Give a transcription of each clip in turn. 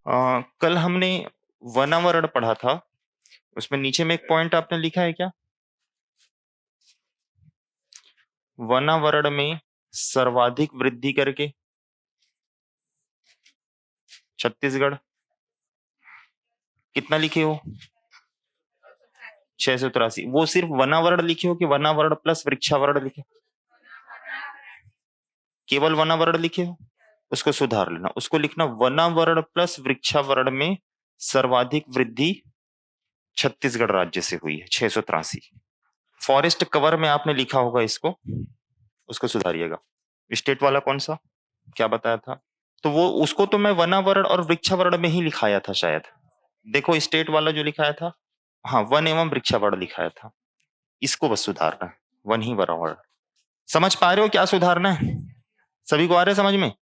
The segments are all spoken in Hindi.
कल हमने वनावरण पढ़ा था, उसमें नीचे में एक पॉइंट आपने लिखा है क्या? वनावरण में सर्वाधिक वृद्धि करके छत्तीसगढ़। कितना लिखे हो? 683। वो सिर्फ वनावरण लिखे हो कि वनावरण प्लस वृक्षावरण लिखे? केवल वनावरण लिखे हो, उसको सुधार लेना, उसको लिखना वनावरण प्लस वृक्षावरण में सर्वाधिक वृद्धि छत्तीसगढ़ राज्य से हुई है 683। फॉरेस्ट कवर में आपने लिखा होगा इसको, उसको सुधारिएगा। स्टेट वाला कौन सा, क्या बताया था? तो वो उसको तो मैं वनावरण और वृक्षावरण में ही लिखाया था शायद। देखो स्टेट वाला जो लिखाया था, हाँ वन एवं वृक्षावरण लिखाया था, इसको बस सुधारना है, वन ही वनावरण। समझ पा रहे हो क्या सुधारना है? सभी को आ रहा है समझ में?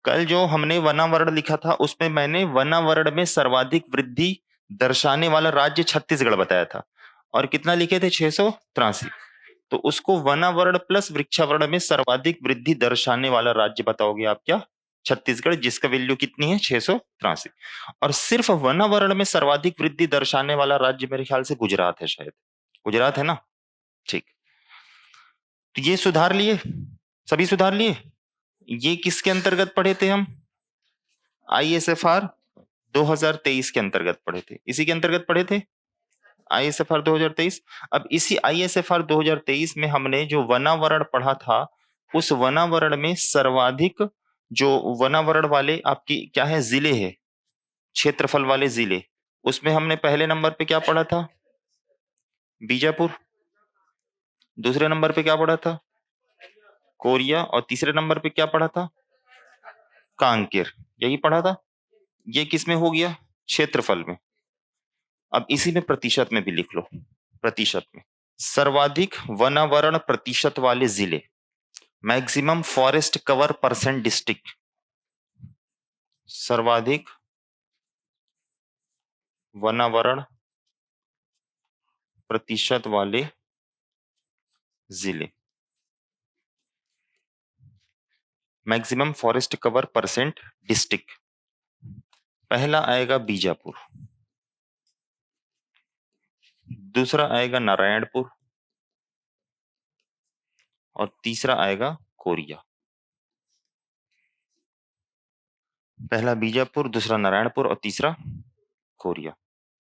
कल जो हमने वनावरण लिखा था उसमें मैंने वनावरण में सर्वाधिक वृद्धि दर्शाने वाला राज्य छत्तीसगढ़ बताया था, और कितना लिखे थे? 683। तो उसको वनावरण प्लस वृक्षावरण में सर्वाधिक वृद्धि दर्शाने वाला राज्य बताओगे आप क्या? छत्तीसगढ़, जिसका वैल्यू कितनी है? 683। और सिर्फ वनावरण में सर्वाधिक वृद्धि दर्शाने वाला राज्य मेरे ख्याल से गुजरात है शायद। गुजरात है ना? ठीक। तो ये सुधार लिए, सभी सुधार लिए। ये किसके अंतर्गत पढ़े थे हम? ISFR 2023 के अंतर्गत पढ़े थे, इसी के अंतर्गत पढ़े थे ISFR 2023। अब इसी ISFR 2023 में हमने जो वनावरण पढ़ा था, उस वनावरण में सर्वाधिक जो वनावरण वाले आपकी क्या है, जिले है, क्षेत्रफल वाले जिले, उसमें हमने पहले नंबर पे क्या पढ़ा था? बीजापुर। दूसरे नंबर पे क्या पढ़ा था? कोरिया। और तीसरे नंबर पे क्या पढ़ा था? कांकेर। यही पढ़ा था। ये किस में हो गया? क्षेत्रफल में। अब इसी में प्रतिशत में भी लिख लो, प्रतिशत में सर्वाधिक वनावरण प्रतिशत वाले जिले, maximum forest cover percent district, सर्वाधिक वनावरण प्रतिशत वाले जिले, maximum forest cover percent district. पहला आएगा बीजापुर, दूसरा आएगा नारायणपुर, और तीसरा आएगा कोरिया। पहला बीजापुर, दूसरा नारायणपुर, और तीसरा कोरिया।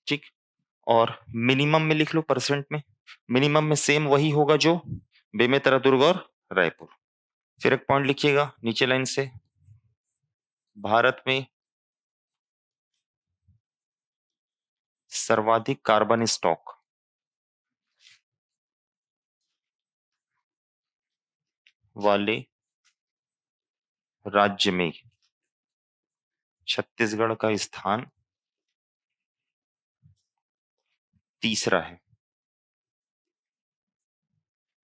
ठीक। और मिनिमम में लिख लो परसेंट में। मिनिमम में सेम वही होगा जो बेमेतरा, दुर्ग और रायपुर। फिर एक पॉइंट लिखिएगा नीचे लाइन से, भारत में सर्वाधिक कार्बन स्टॉक वाले राज्य में छत्तीसगढ़ का स्थान तीसरा है।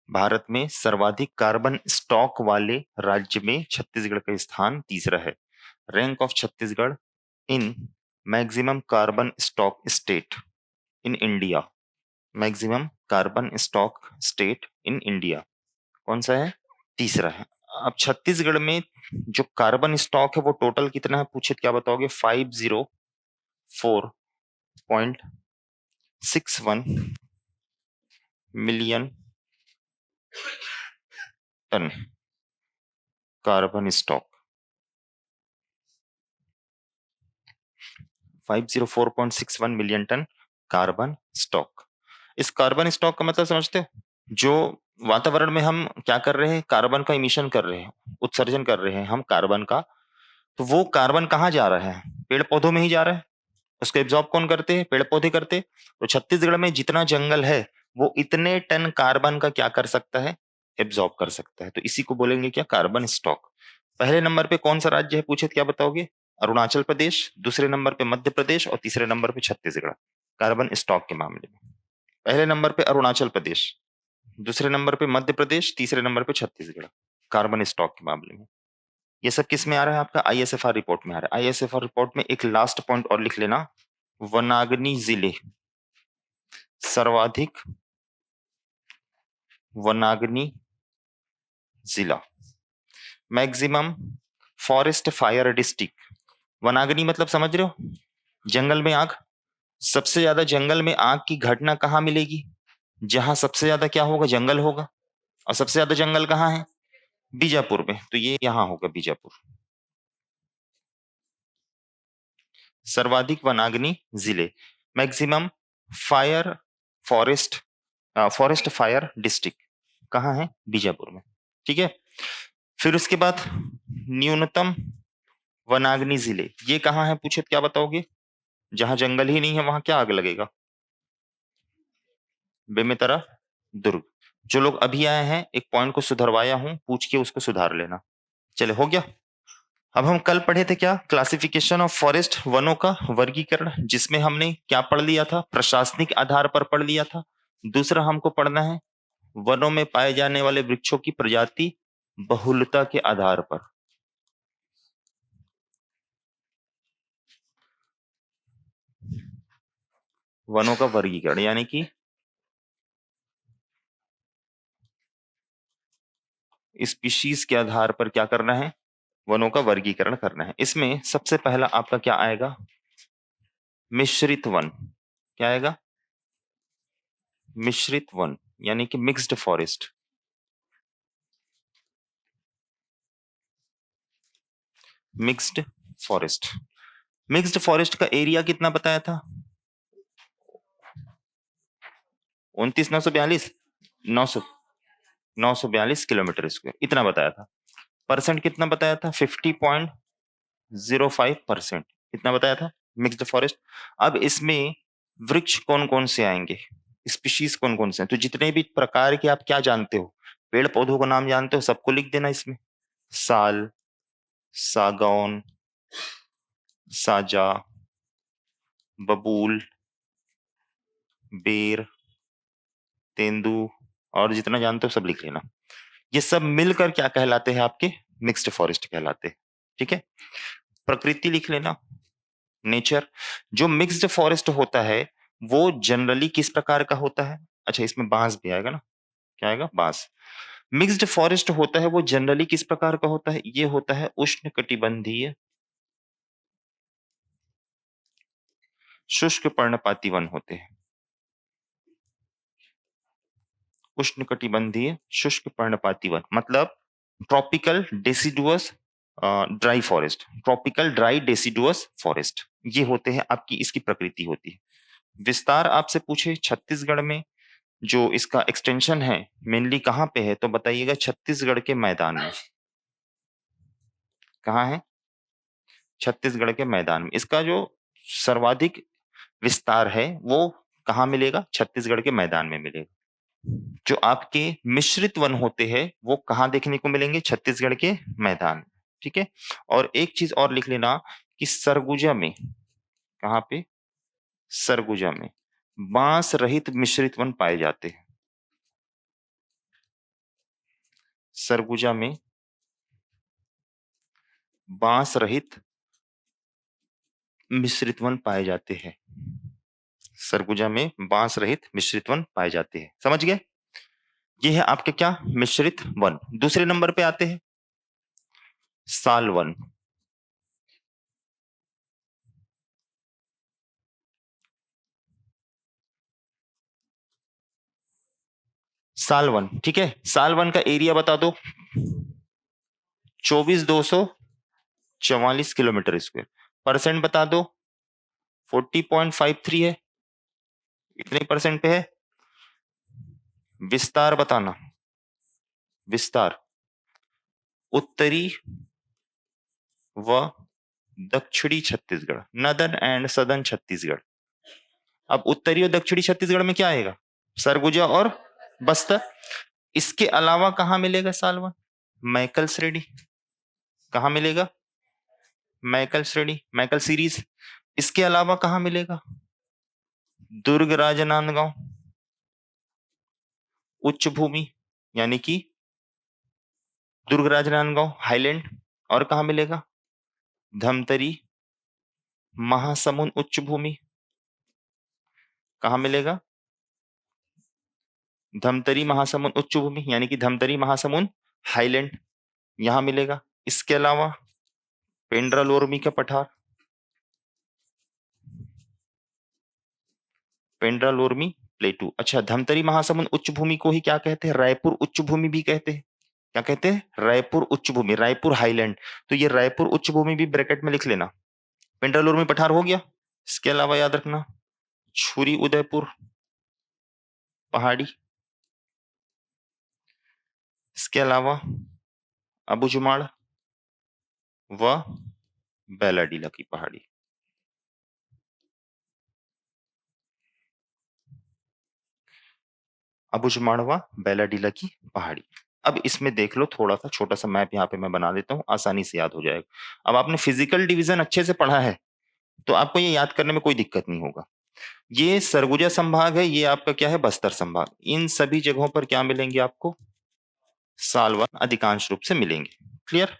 भारत में सर्वाधिक कार्बन स्टॉक वाले राज्य में छत्तीसगढ़ का स्थान तीसरा है। Rank of Chhattisgarh in maximum carbon stock state in India. Maximum carbon stock state in India कौन सा है? तीसरा है। अब छत्तीसगढ़ में जो कार्बन स्टॉक है वो टोटल कितना है पूछे, क्या बताओगे? 504.61 million ton carbon stock. 504.61 million ton carbon stock. इस कार्बन स्टॉक का मतलब समझते हो? जो वातावरण में हम क्या कर रहे हैं, कार्बन का इमिशन कर रहे हैं, उत्सर्जन कर रहे हैं हम कार्बन का, तो वो कार्बन कहाँ जा रहा है? पेड़ पौधों में ही जा रहा है। उसको एब्जॉर्ब कौन करते हैं? पेड़ पौधे करते हैं। तो छत्तीसगढ़ में जितना जंगल है वो इतने टन कार्बन का क्या कर सकता है? एब्जॉर्ब कर सकता है। तो इसी को बोलेंगे क्या? Carbon stock. पहले नंबर पे कौन सा राज्य है पूछे, क्या बताओगे? अरुणाचल प्रदेश, दूसरे नंबर पे मध्य प्रदेश, और तीसरे नंबर पे छत्तीसगढ़ कार्बन स्टॉक के मामले में। पहले नंबर पे अरुणाचल प्रदेश, दूसरे नंबर पे मध्य प्रदेश, तीसरे नंबर पे छत्तीसगढ़ कार्बन स्टॉक के मामले में। ये सब किस में आ रहा है? आपका ISFR रिपोर्ट में आ रहा है। ISFR रिपोर्ट में एक लास्ट पॉइंट और लिख लेना, वनाग्नि जिले, सर्वाधिक वनाग्नि जिला, मैक्सिमम फॉरेस्ट फायर डिस्ट्रिक्ट, वनाग्नि मतलब समझ रहे हो, जंगल में आग। सबसे ज्यादा जंगल में आग की घटना कहाँ मिलेगी? जहां सबसे ज्यादा क्या होगा, जंगल होगा। और सबसे ज्यादा जंगल कहाँ है? बीजापुर में। तो ये यहां होगा बीजापुर। सर्वाधिक वनाग्नि जिले, maximum fire forest forest fire district कहाँ है? बीजापुर में। ठीक है। फिर उसके बाद न्यूनतम वनाग्नि जिले, ये कहाँ है पूछे तो क्या बताओगे? जहां जंगल ही नहीं है वहां क्या आग लगेगा? बेमेतरा, दुर्ग। जो लोग अभी आए हैं, एक पॉइंट को सुधरवाया हूं, पूछ के उसको सुधार लेना। चले, हो गया। अब हम कल पढ़े थे क्या? क्लासिफिकेशन ऑफ फॉरेस्ट, वनों का वर्गीकरण, जिसमें हमने क्या पढ़ लिया था? प्रशासनिक आधार पर पढ़ लिया था। दूसरा हमको पढ़ना है वनों में पाए जाने वाले वृक्षों की प्रजाति बहुलता के आधार पर। वनों का वर्गीकरण यानी कि स्पीशीज के आधार पर क्या करना है? वनों का वर्गीकरण करना है। इसमें सबसे पहला आपका क्या आएगा? मिश्रित वन। क्या आएगा? मिश्रित वन यानी कि mixed forest. Mixed forest. Mixed forest का एरिया कितना बताया था? 29,942, 900 942 किलोमीटर स्क्वायर, इतना बताया था। परसेंट कितना बताया था? 50.05%, कितना बताया था? Mixed forest. अब इसमें वृक्ष कौन कौन से आएंगे, स्पीशीज कौन कौन से हैं? तो जितने भी प्रकार के आप क्या जानते हो, पेड़ पौधों का नाम जानते हो, सबको लिख देना इसमें। साल, सागौन, साजा, बबूल, बेर, तेंदू, और जितना जानते हो सब लिख लेना। ये सब मिलकर क्या कहलाते हैं? आपके मिक्स्ड फॉरेस्ट कहलाते हैं। ठीक है। प्रकृति लिख लेना, नेचर। जो मिक्स्ड फॉरेस्ट होता है वो जनरली किस प्रकार का होता है? अच्छा, इसमें बांस भी आएगा ना। क्या आएगा? बांस। मिक्स्ड फॉरेस्ट होता है वो जनरली किस प्रकार का होता है? ये होता है उष्ण कटिबंधीय शुष्क पर्णपाती वन होते हैं। उष्ण कटिबंधीय शुष्क पर्णपाती वन मतलब tropical deciduous dry forest, tropical dry deciduous forest, ये होते हैं आपकी, इसकी प्रकृति होती है। विस्तार आपसे पूछे छत्तीसगढ़ में जो इसका एक्सटेंशन है मेनली कहाँ पे है, तो बताइएगा छत्तीसगढ़ के मैदान में। कहाँ है? छत्तीसगढ़ के मैदान में। इसका जो सर्वाधिक विस्तार है वो कहाँ मिलेगा? छत्तीसगढ़ के मैदान में मिलेगा। जो आपके मिश्रित वन होते हैं वो कहाँ देखने को मिलेंगे? छत्तीसगढ़ के मैदान में। ठीक है। और एक चीज और लिख लेना कि सरगुजा में, कहाँ पे? सरगुजा में बांस रहित मिश्रित वन पाए जाते हैं। सरगुजा में बांस रहित मिश्रित वन पाए जाते हैं। सरगुजा में बांस रहित मिश्रित वन पाए जाते हैं। समझ गए? ये है आपके क्या? मिश्रित वन। दूसरे नंबर पे आते हैं साल वन। साल वन, ठीक है। साल वन का एरिया बता दो। 24,244 किलोमीटर स्क्वायर। परसेंट बता दो। 40.53 है। इतने परसेंट पे है। विस्तार बताना। विस्तार उत्तरी व दक्षिणी Chhattisgarh, northern and southern Chhattisgarh. अब उत्तरी और दक्षिणी छत्तीसगढ़ में क्या आएगा? सरगुजा और बस्तर। इसके अलावा कहाँ मिलेगा सालवन? मैकल श्रेणी। कहाँ मिलेगा? मैकल श्रेणी, मैकल सीरीज। इसके अलावा कहाँ मिलेगा? दुर्ग राजनांदगांव उच्च भूमि यानी कि दुर्ग राजनांदगांव हाईलैंड। और कहाँ मिलेगा? धमतरी महासमुंद उच्च भूमि। कहाँ मिलेगा? धमतरी महासमुंद उच्च भूमि यानी कि धमतरी महासमुंद हाईलैंड, यहां मिलेगा। इसके अलावा पेंड्रा लोरमी का पठार, पेंड्रालोर्मी प्लेटू। अच्छा, धमतरी महासमुंद उच्च भूमि को ही क्या कहते हैं? रायपुर उच्च भूमि भी कहते हैं। क्या कहते हैं? रायपुर उच्च भूमि, रायपुर हाईलैंड। तो ये रायपुर उच्च भूमि भी ब्रैकेट में लिख लेना। पेंड्रालोर्मी पठार हो गया। इसके अलावा याद रखना छुरी उदयपुर पहाड़ी, इसके अलावा अबुझमाड़ व बैलाडीला की पहाड़ी। अबुझमाड़ व बैलाडीला की पहाड़ी। अब इसमें देख लो, थोड़ा सा छोटा सा मैप यहाँ पे मैं बना देता हूँ, आसानी से याद हो जाएगा। अब आपने फिजिकल डिवीजन अच्छे से पढ़ा है तो आपको ये याद करने में कोई दिक्कत नहीं होगा। ये सरगुजा संभाग है, ये आपका क्या है? बस्तर संभाग। इन सभी जगहों पर क्या मिलेंगे आपको? सालवन अधिकांश रूप से मिलेंगे। क्लियर?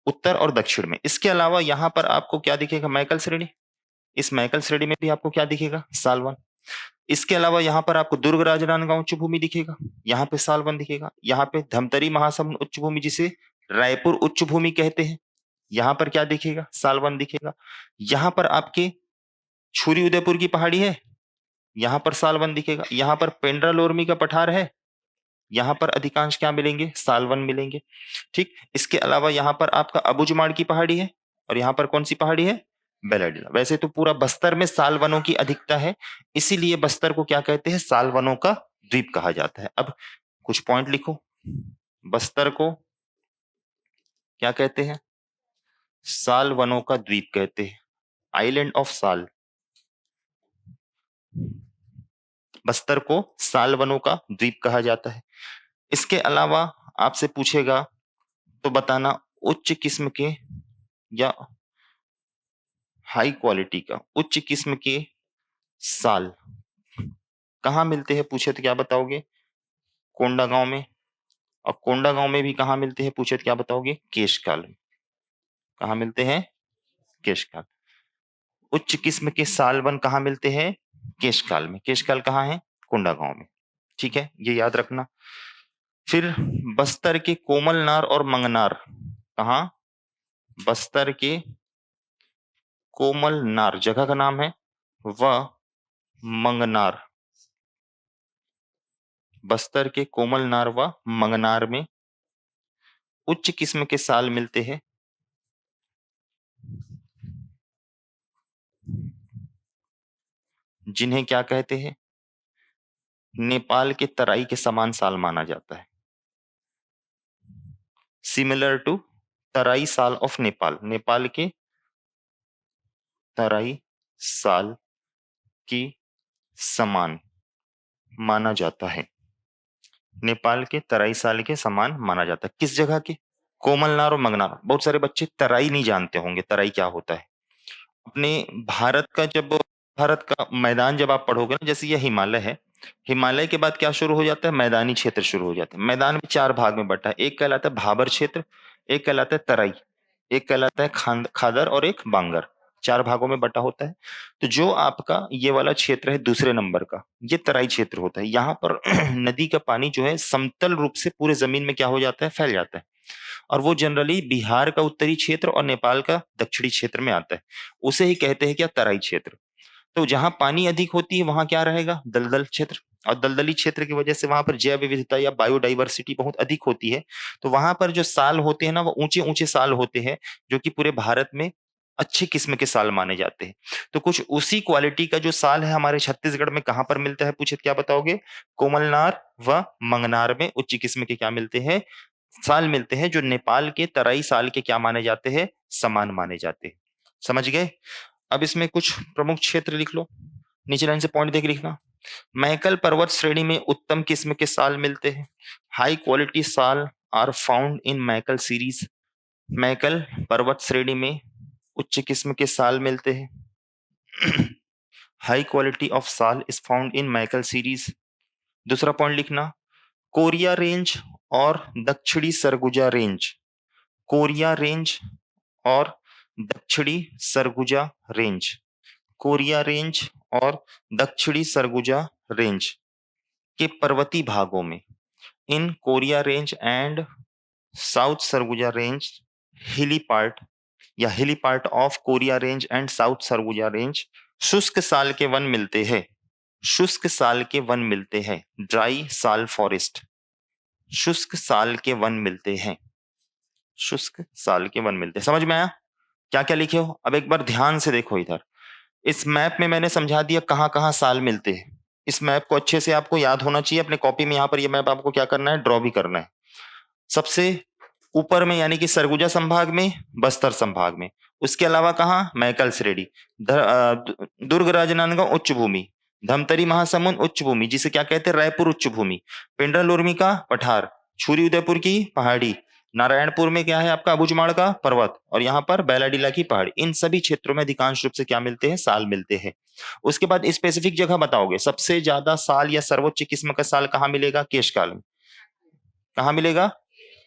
उत्तर और दक्षिण में। इसके अलावा यहां पर आपको क्या दिखेगा? मैकल श्रेणी। इस मैकल श्रेणी में भी आपको क्या दिखेगा? सालवन। इसके अलावा यहाँ पर आपको दुर्ग राजनांदगांव उच्च भूमि दिखेगा, यहाँ पे सालवन दिखेगा। यहाँ पे धमतरी महासमुंद उच्च भूमि जिसे रायपुर उच्च भूमि कहते हैं, यहाँ पर क्या दिखेगा? सालवन दिखेगा। यहाँ पर आपके छुरी उदयपुर की पहाड़ी है, यहाँ पर सालवन दिखेगा। यहाँ पर पेंड्रालोर्मी का पठार है, यहाँ पर अधिकांश क्या मिलेंगे? सालवन मिलेंगे। ठीक। इसके अलावा यहाँ पर आपका अबुझमाड़ की पहाड़ी है, और यहाँ पर कौन सी पहाड़ी है? बैलाडीला। वैसे तो पूरा बस्तर में सालवनों की अधिकता है, इसीलिए बस्तर को क्या कहते हैं? सालवनों का द्वीप कहा जाता है। अब कुछ पॉइंट लिखो। बस्तर को क्या कहते हैं? सालवनों का द्वीप कहते हैं, आइलैंड ऑफ साल। बस्तर को सालवनों का द्वीप कहा जाता है। इसके अलावा आपसे पूछेगा तो बताना उच्च किस्म के या हाई क्वालिटी का उच्च किस्म के साल कहाँ मिलते हैं? पूछे तो क्या बताओगे? कोंडागांव में। और कोंडागांव में भी कहाँ मिलते हैं? पूछे तो क्या बताओगे? केशकाल में। कहाँ मिलते हैं? केशकाल। उच्च किस्म के सालवन कहाँ मिलते हैं? केशकाल में। केशकाल कहाँ है? कोंडागांव में। ठीक है, ये याद रखना। फिर बस्तर के कोमलनार और मंगनार कहाँ? बस्तर के कोमलनार जगह का नाम है, व मंगनार। बस्तर के कोमलनार व मंगनार में उच्च किस्म के साल मिलते हैं, जिन्हें क्या कहते हैं? नेपाल के तराई के समान साल माना जाता है। सिमिलर टू तराई साल ऑफ नेपाल। नेपाल के तराई साल की समान माना जाता है। नेपाल के तराई साल के समान माना जाता है। किस जगह के? कोमलनार और मंगनार। बहुत सारे बच्चे तराई नहीं जानते होंगे, तराई क्या होता है। अपने भारत का मैदान जब आप पढ़ोगे ना, जैसे ये हिमालय है, हिमालय के बाद क्या शुरू हो जाता है? मैदानी क्षेत्र शुरू हो जाता है। मैदान में चार भाग में बटा है, एक कहलाता है भाबर क्षेत्र, एक कहलाता है तराई, एक कहलाता है खादर और एक बांगर। चार भागों में बटा होता है। तो जो आपका ये वाला क्षेत्र है दूसरे नंबर का, ये तराई क्षेत्र होता है। यहाँ पर नदी का पानी जो है समतल रूप से पूरे जमीन में क्या हो जाता है? फैल जाता है। और वो जनरली बिहार का उत्तरी क्षेत्र और नेपाल का दक्षिणी क्षेत्र में आता है। उसे ही कहते हैं क्या? तराई क्षेत्र। तो जहां पानी अधिक होती है वहां क्या रहेगा? दलदल क्षेत्र। और दलदली क्षेत्र की वजह से वहां पर जैव विविधता या बायोडाइवर्सिटी बहुत अधिक होती है। तो वहां पर जो साल होते हैं ना, वो ऊंचे ऊंचे साल होते हैं, जो कि पूरे भारत में अच्छी किस्म के साल माने जाते हैं। तो कुछ उसी क्वालिटी का जो साल है हमारे छत्तीसगढ़ में कहां पर मिलता है? पूछे तो क्या बताओगे? कोमलनार व मंगनार में उच्च किस्म के क्या मिलते हैं? साल मिलते हैं, जो नेपाल के तराई साल के क्या माने जाते हैं? समान माने जाते हैं। समझ गए? अब इसमें कुछ प्रमुख क्षेत्र लिख लो, नीचे लाइन से पॉइंट देख लिखना। मैकल पर्वत श्रेणी में उत्तम किस्म के साल मिलते हैं। High quality sal are found in Maikal series. Maikal पर्वत श्रेणी में उच्च किस्म के साल मिलते हैं। High quality of sal is found in Maikal series. दूसरा पॉइंट लिखना, कोरिया रेंज और दक्षिणी सरगुजा रेंज। कोरिया रेंज और दक्षिणी सरगुजा रेंज। कोरिया रेंज और दक्षिणी सरगुजा रेंज के पर्वतीय भागों में, in Korea range and south Surguja range, हिली पार्ट या हिली part of Korea range and south Surguja range, शुष्क साल के वन मिलते हैं। शुष्क साल के वन मिलते हैं, ड्राई साल फॉरेस्ट। शुष्क साल के वन मिलते हैं, शुष्क साल के वन मिलते हैं। समझ में आया क्या क्या लिखे हो? अब एक बार ध्यान से देखो इधर, इस मैप में मैंने समझा दिया कहां कहां साल मिलते हैं। इस मैप को अच्छे से आपको याद होना चाहिए। अपने कॉपी में यहां पर ये मैप आपको क्या करना है, ड्रॉ भी करना है। सबसे ऊपर में यानी कि सरगुजा संभाग में, बस्तर संभाग में। उसके अलावा कहाँ, मैकल श्रेणी, दुर्ग राजनांदगांव उच्च भूमि, धमतरी महासमुंद उच्च भूमि जिसे क्या कहते हैं, रायपुर उच्च भूमि, पिंडरा लुर्मी का पठार, छुरी उदयपुर की पहाड़ी, नारायणपुर में क्या है आपका, अबुझमाड़ का पर्वत, और यहाँ पर बैलाडीला की पहाड़ी। इन सभी क्षेत्रों में अधिकांश रूप से क्या मिलते हैं, साल मिलते हैं। उसके बाद स्पेसिफिक जगह बताओगे, सबसे ज्यादा साल या सर्वोच्च किस्म का साल कहाँ मिलेगा, केशकाल में। कहाँ मिलेगा,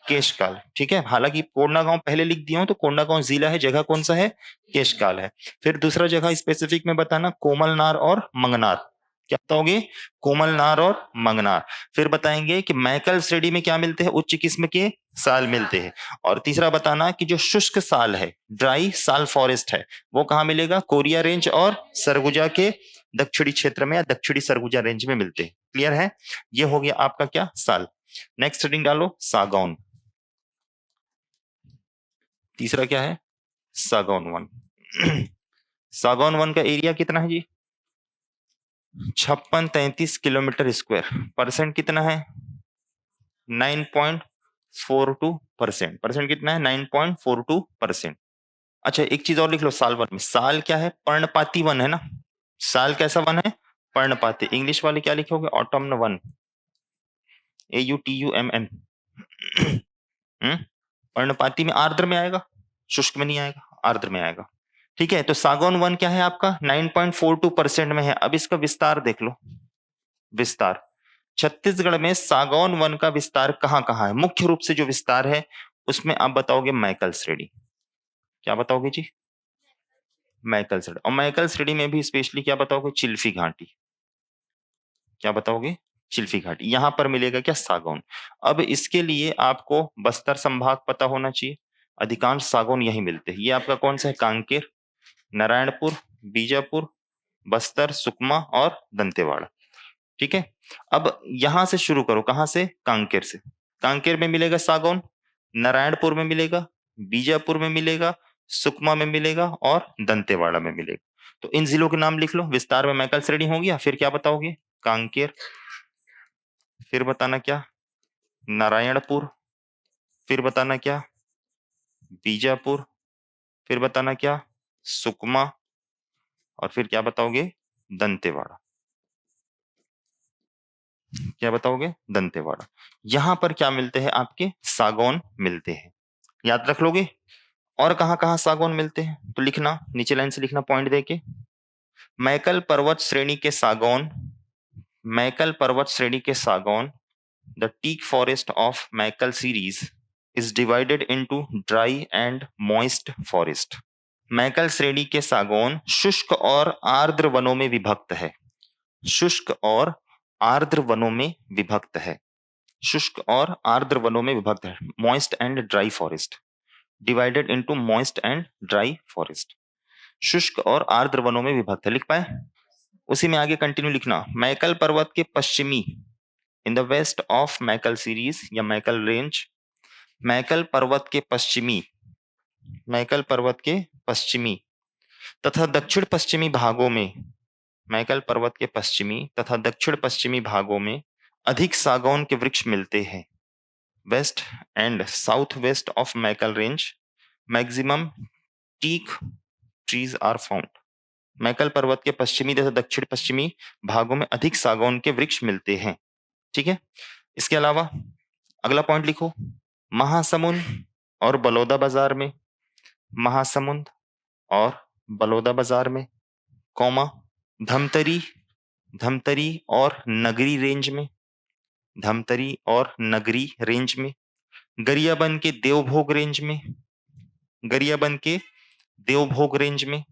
केशकाल। ठीक है, हालांकि कोंडागांव पहले लिख दिया हूं, तो कोंडागांव जिला है, जगह कौन सा है, केशकाल है। फिर दूसरा जगह स्पेसिफिक में बताना, कोमलनार और मंगनार। क्या बताओगे, कोमलनार और मंगनार। फिर बताएंगे कि मैकल श्रेणी में क्या मिलते हैं, उच्च किस्म के साल मिलते हैं। और तीसरा बताना कि जो शुष्क साल है, ड्राई साल फॉरेस्ट है, वो कहाँ मिलेगा, कोरिया रेंज और सरगुजा के दक्षिणी क्षेत्र में या दक्षिणी सरगुजा रेंज में मिलते हैं। क्लियर है, ये हो गया आपका क्या, साल। नेक्स्ट हेडिंग डालो, सागौन। तीसरा क्या है, सागौन वन। सागौन वन का एरिया कितना है जी, 5633 किलोमीटर स्क्वायर। परसेंट कितना है, 9.42%। परसेंट कितना है, 9.42%। अच्छा एक चीज और लिख लो, साल वन में, साल क्या है, पर्णपाती वन है ना। साल कैसा वन है, पर्णपाती। इंग्लिश वाले क्या लिखोगे, ऑटमन वन, AUTUMN। पर्णपाती में आर्द्र में आएगा, शुष्क में नहीं आएगा, आर्द्र में आएगा। ठीक है, तो सागौन वन क्या है आपका, 9.42% में है। अब इसका विस्तार देख लो, विस्तार। छत्तीसगढ़ में सागौन वन का विस्तार कहां कहां है, मुख्य रूप से जो विस्तार है उसमें आप बताओगे मैकल श्रेणी। क्या बताओगे जी, मैकल श्रेणी। और मैकल श्रेणी में भी स्पेशली क्या बताओगे, चिल्फी घाटी। क्या बताओगे, चिल्फी घाटी। यहां पर मिलेगा क्या, सागौन। अब इसके लिए आपको बस्तर संभाग पता होना चाहिए, अधिकांश सागौन यही मिलते हैं। ये आपका कौन सा है, कांकेर, नारायणपुर, बीजापुर, बस्तर, सुकमा और दंतेवाड़ा। ठीक है, अब यहां से शुरू करो, कहां से, कांकेर से। कांकेर में मिलेगा सागौन, नारायणपुर में मिलेगा, बीजापुर में मिलेगा, सुकमा में मिलेगा और दंतेवाड़ा में मिलेगा। तो इन जिलों के नाम लिख लो। विस्तार में मैकल श्रेणी हो गया, फिर क्या बताओगे, कांकेर, फिर बताना क्या, नारायणपुर, फिर बताना क्या, बीजापुर, फिर बताना क्या, सुकमा, और फिर क्या बताओगे, दंतेवाड़ा। क्या बताओगे, दंतेवाड़ा। यहां पर क्या मिलते हैं आपके, सागौन मिलते हैं, याद रख लोगे। और कहां कहां सागौन मिलते हैं तो लिखना, नीचे लाइन से लिखना पॉइंट देके। मैकल पर्वत श्रेणी के सागौन, मैकल पर्वत श्रेणी के सागौन, the teak forest of Maikal series is divided into dry and moist forest. Maikal श्रेणी के सागौन शुष्क और आर्द्र वनों में विभक्त है, शुष्क और आर्द्र वनों में विभक्त है, शुष्क और आर्द्र वनों में विभक्त है। Moist and dry forest, divided into moist and dry forest, शुष्क और आर्द्र वनों में विभक्त है। लिख पाए, उसी में आगे कंटिन्यू लिखना। मैकल पर्वत के पश्चिमी, in the west of Maikal series या मैकल रेंज, मैकल पर्वत के पश्चिमी, मैकल पर्वत के पश्चिमी तथा दक्षिण पश्चिमी भागों में, मैकल पर्वत के पश्चिमी तथा दक्षिण पश्चिमी भागों में अधिक सागौन के वृक्ष मिलते हैं। West and south west of Maikal range maximum teak trees are found. Maikal पर्वत के पश्चिमी तथा दक्षिण पश्चिमी भागों में अधिक सागौन के वृक्ष मिलते हैं। ठीक है, इसके अलावा अगला पॉइंट लिखो, महासमुंद और बलौदा बाजार में, महासमुंद और बलौदा बाजार में, कौमा, धमतरी, धमतरी और नगरी रेंज में, धमतरी और नगरी रेंज में, गरियाबंद के देवभोग रेंज में, गरियाबंद के देवभोग रेंज में,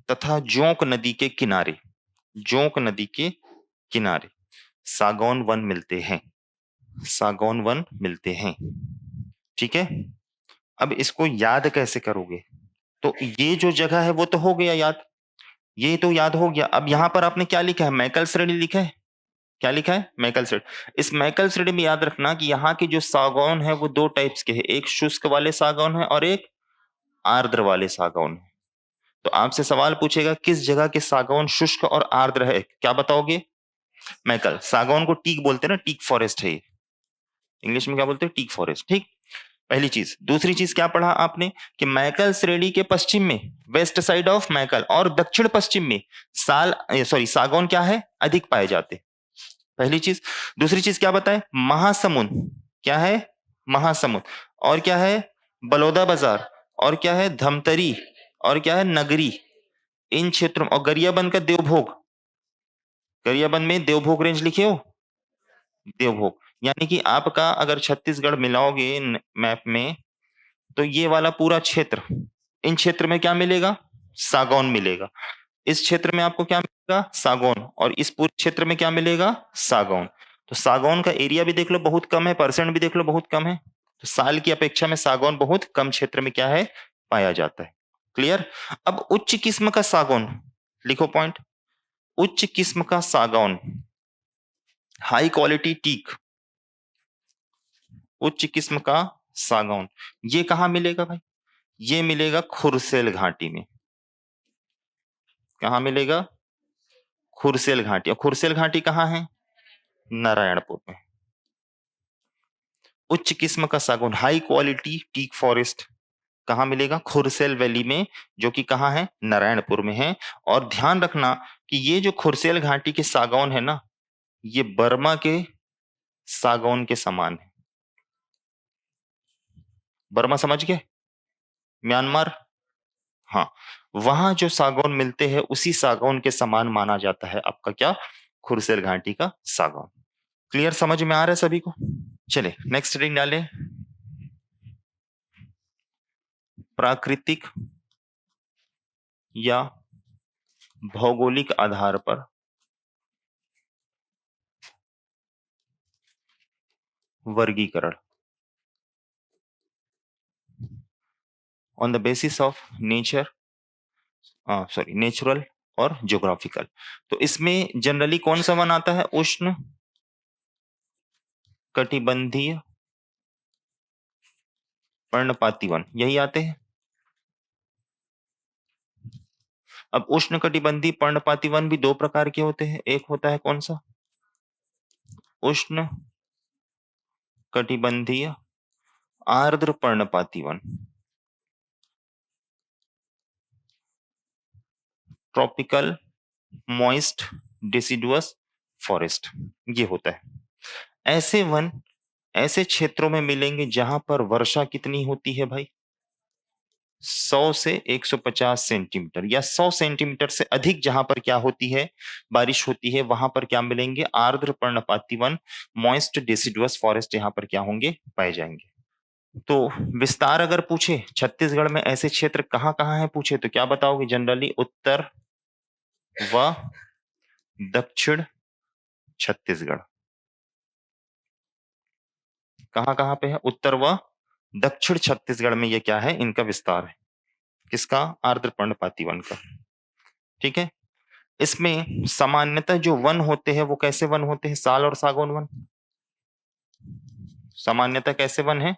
तथा जोंक नदी के किनारे, जोंक नदी के किनारे सागौन वन मिलते हैं, सागौन वन मिलते हैं। ठीक है, अब इसको याद कैसे करोगे, तो ये जो जगह है वो तो हो गया याद, ये तो याद हो गया। अब यहां पर आपने क्या लिखा है, मैकल श्रेणी लिखा है। क्या लिखा है, मैकल श्रेणी। इस मैकल श्रेणी में याद रखना कि यहाँ के जो सागौन है वो दो टाइप्स के हैं, एक शुष्क वाले सागौन है और एक आर्द्र वाले सागौन है। तो आपसे सवाल पूछेगा किस जगह के सागौन शुष्क और आर्द्र है, क्या बताओगे, मैकल। सागौन को टीक बोलते हैं ना, टीक फॉरेस्ट है ये, इंग्लिश में क्या बोलते हैं, टीक फॉरेस्ट। ठीक, पहली चीज। दूसरी चीज क्या पढ़ा आपने कि मैकल श्रेणी के पश्चिम में, वेस्ट साइड ऑफ मैकल, और दक्षिण पश्चिम में सागौन क्या है, अधिक पाए जाते। पहली चीज। दूसरी चीज क्या बताए, महासमुंद, क्या है, महासमुंद, और क्या है, बलौदा बाजार, और क्या है, धमतरी, और क्या है, नगरी। इन क्षेत्रों, और गरियाबंद का देवभोग, गरियाबंद में देवभोग रेंज लिखे हो, देवभोग। यानी कि आपका अगर छत्तीसगढ़ मिलाओगे मैप में, तो ये वाला पूरा क्षेत्र, इन क्षेत्र में क्या मिलेगा, सागौन मिलेगा। इस क्षेत्र में आपको क्या मिलेगा, सागौन, और इस पूरे क्षेत्र में क्या मिलेगा, सागौन। तो सागौन का एरिया भी देख लो बहुत कम है, परसेंट भी देख लो बहुत कम है। तो साल की अपेक्षा में सागौन बहुत कम क्षेत्र में क्या है, पाया जाता है। क्लियर। अब उच्च किस्म का सागौन, लिखो पॉइंट, उच्च किस्म का सागौन, हाई क्वालिटी टीक, उच्च किस्म का सागौन, ये कहां मिलेगा भाई, ये मिलेगा खुरसेल घाटी में। कहां मिलेगा, खुरसेल घाटी। और खुरसेल घाटी कहां है, नारायणपुर में। उच्च किस्म का सागौन, हाई क्वालिटी टीक फॉरेस्ट कहां मिलेगा, खुरसेल वैली में, जो कि कहां है, नारायणपुर में है। और ध्यान रखना कि ये जो खुरसेल घाटी के सागौन है ना, ये बर्मा के सागौन के समान है। बर्मा समझ गए, म्यांमार, हाँ, वहां जो सागौन मिलते हैं उसी सागौन के समान माना जाता है आपका क्या, खुरसेल घाटी का सागौन। क्लियर, समझ में आ रहा है सभी को। चले नेक्स्ट रीडिंग डालें। प्राकृतिक या भौगोलिक आधार पर वर्गीकरण, on the basis of nature, natural और ज्योग्राफिकल। तो इसमें जनरली कौन सा वन आता है, उष्ण कटिबंधीय पर्णपाती वन, यही आते हैं। अब उष्ण कटिबंधीय पर्णपाती वन भी दो प्रकार के होते हैं, एक होता है कौन सा, उष्ण कटिबंधीय आर्द्र पर्णपाती वन, ट्रॉपिकल मॉइस्ट डिसिडुअस फॉरेस्ट, ये होता है। ऐसे वन ऐसे क्षेत्रों में मिलेंगे जहां पर वर्षा कितनी होती है भाई, 100 से 150 सेंटीमीटर, या 100 सेंटीमीटर से अधिक जहां पर क्या होती है, बारिश होती है, वहां पर क्या मिलेंगे, आर्द्र पर्णपाती वन, मॉइस्ट डिसिडुअस फॉरेस्ट यहां पर क्या होंगे, पाए जाएंगे। तो विस्तार अगर पूछे छत्तीसगढ़ में ऐसे क्षेत्र कहाँ कहाँ है पूछे, तो क्या बताओगे, जनरली उत्तर व दक्षिण छत्तीसगढ़। कहाँ कहाँ पे है, उत्तर व दक्षिण छत्तीसगढ़ में ये क्या है, इनका विस्तार है, किसका, आर्द्र पर्णपाती वन का। ठीक है। इसमें सामान्यतः जो वन होते हैं वो कैसे वन होते हैं, साल और सागौन वन। सामान्यतः कैसे वन है,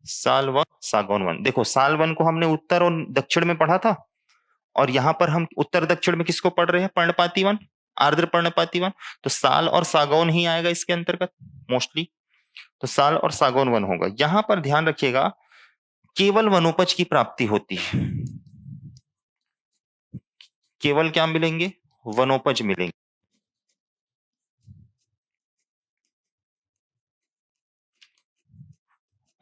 साल व सागौन वन। देखो साल वन को हमने उत्तर और दक्षिण में पढ़ा था, और यहां पर हम उत्तर दक्षिण में किसको पढ़ रहे हैं, पर्णपाती वन, आर्द्र पर्णपाती वन। तो साल और सागौन ही आएगा इसके अंतर्गत मोस्टली। तो साल और सागौन वन होगा। यहां पर ध्यान रखिएगा, केवल वनोपज की प्राप्ति होती है, केवल क्या मिलेंगे, वनोपज मिलेंगे।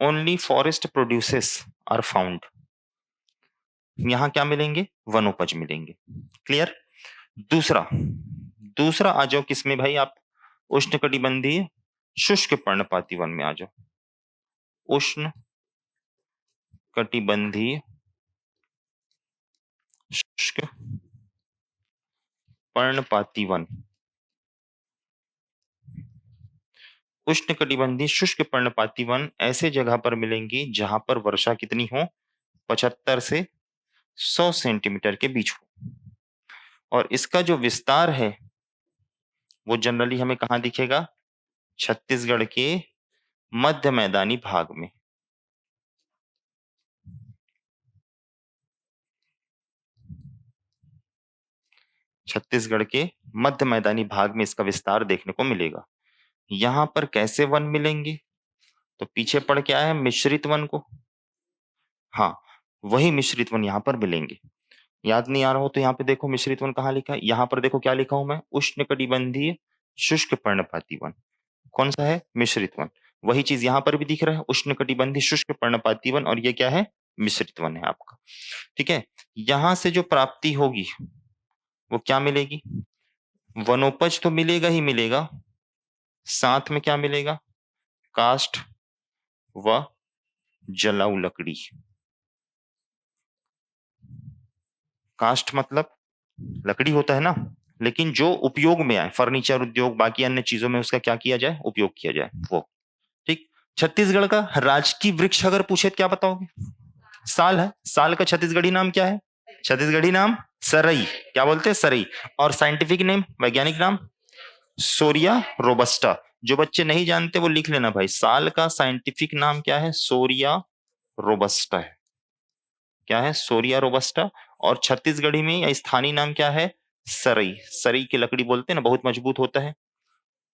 Only forest produces are found, यहां क्या मिलेंगे, वनोपज मिलेंगे। क्लियर। दूसरा, दूसरा आ जाओ किसमें भाई आप, उष्णकटिबंधीय शुष्क पर्णपाती वन में आ जाओ। उष्ण कटिबंधीय शुष्क पर्णपाती वन, उष्ण कटिबंधीय शुष्क पर्णपाती वन ऐसे जगह पर मिलेंगी जहां पर वर्षा कितनी हो, 75 से 100 सेंटीमीटर के बीच हो। और इसका जो विस्तार है वो जनरली हमें कहाँ दिखेगा? छत्तीसगढ़ के मध्य मैदानी भाग में। छत्तीसगढ़ के मध्य मैदानी भाग में इसका विस्तार देखने को मिलेगा। यहां पर कैसे वन मिलेंगे? तो पीछे पड़ के आया है मिश्रित वन को। हाँ, वही मिश्रित वन यहां पर मिलेंगे। याद नहीं आ रहा हो तो यहाँ पे देखो मिश्रित वन कहाँ लिखा है। यहाँ पर देखो क्या लिखा हूं मैं, उष्णकटिबंधीय शुष्क पर्णपाती वन। कौन सा है? मिश्रित वन। वही चीज यहाँ पर भी दिख रहा है, उष्णकटिबंधीय शुष्क पर्णपाती वन, और ये क्या है? मिश्रित वन है आपका। ठीक है, यहां से जो प्राप्ति होगी वो क्या मिलेगी? वनोपज तो मिलेगा ही मिलेगा, साथ में क्या मिलेगा? काष्ठ व जलाऊ लकड़ी। काष्ठ मतलब लकड़ी होता है ना, लेकिन जो उपयोग में आए, फर्नीचर उद्योग बाकी अन्य चीजों में उसका क्या किया जाए? उपयोग किया जाए वो। ठीक। छत्तीसगढ़ का राजकीय वृक्ष अगर पूछे तो क्या बताओगे? साल है। साल का छत्तीसगढ़ी नाम क्या है? छत्तीसगढ़ी नाम सरई। क्या बोलते हैं? सरई। और साइंटिफिक नेम, वैज्ञानिक नाम सोरिया रोबस्टा। जो बच्चे नहीं जानते वो लिख लेना भाई, साल का साइंटिफिक नाम क्या है? सोरिया रोबस्टा है। क्या है? सोरिया रोबस्टा। और छत्तीसगढ़ी में या स्थानीय नाम क्या है? सरई। सरई की लकड़ी बोलते हैं ना, बहुत मजबूत होता है।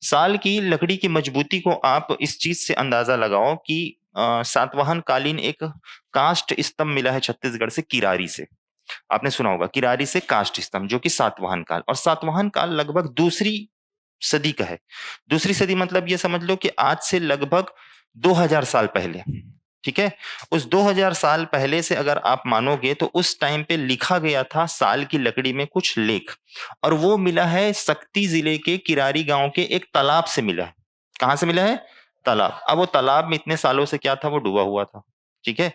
साल की लकड़ी की मजबूती को आप इस चीज से अंदाजा लगाओ कि सातवाहन कालीन एक काष्ठ स्तंभ मिला है छत्तीसगढ़ से, किरारी से। आपने सुना होगा किरारी से काष्ठ स्तंभ, जो कि सातवाहन काल, और सातवाहन काल लगभग दूसरी सदी का है। दूसरी सदी मतलब ये समझ लो कि आज से लगभग 2000 साल पहले। ठीक है, उस 2000 साल पहले से अगर आप मानोगे तो उस टाइम पे लिखा गया था साल की लकड़ी में कुछ लेख, और वो मिला है सक्ती जिले के किरारी गांव के एक तालाब से मिला है। कहां से मिला है? तालाब। अब वो तालाब में इतने सालों से क्या था? वो डूबा हुआ था। ठीक है,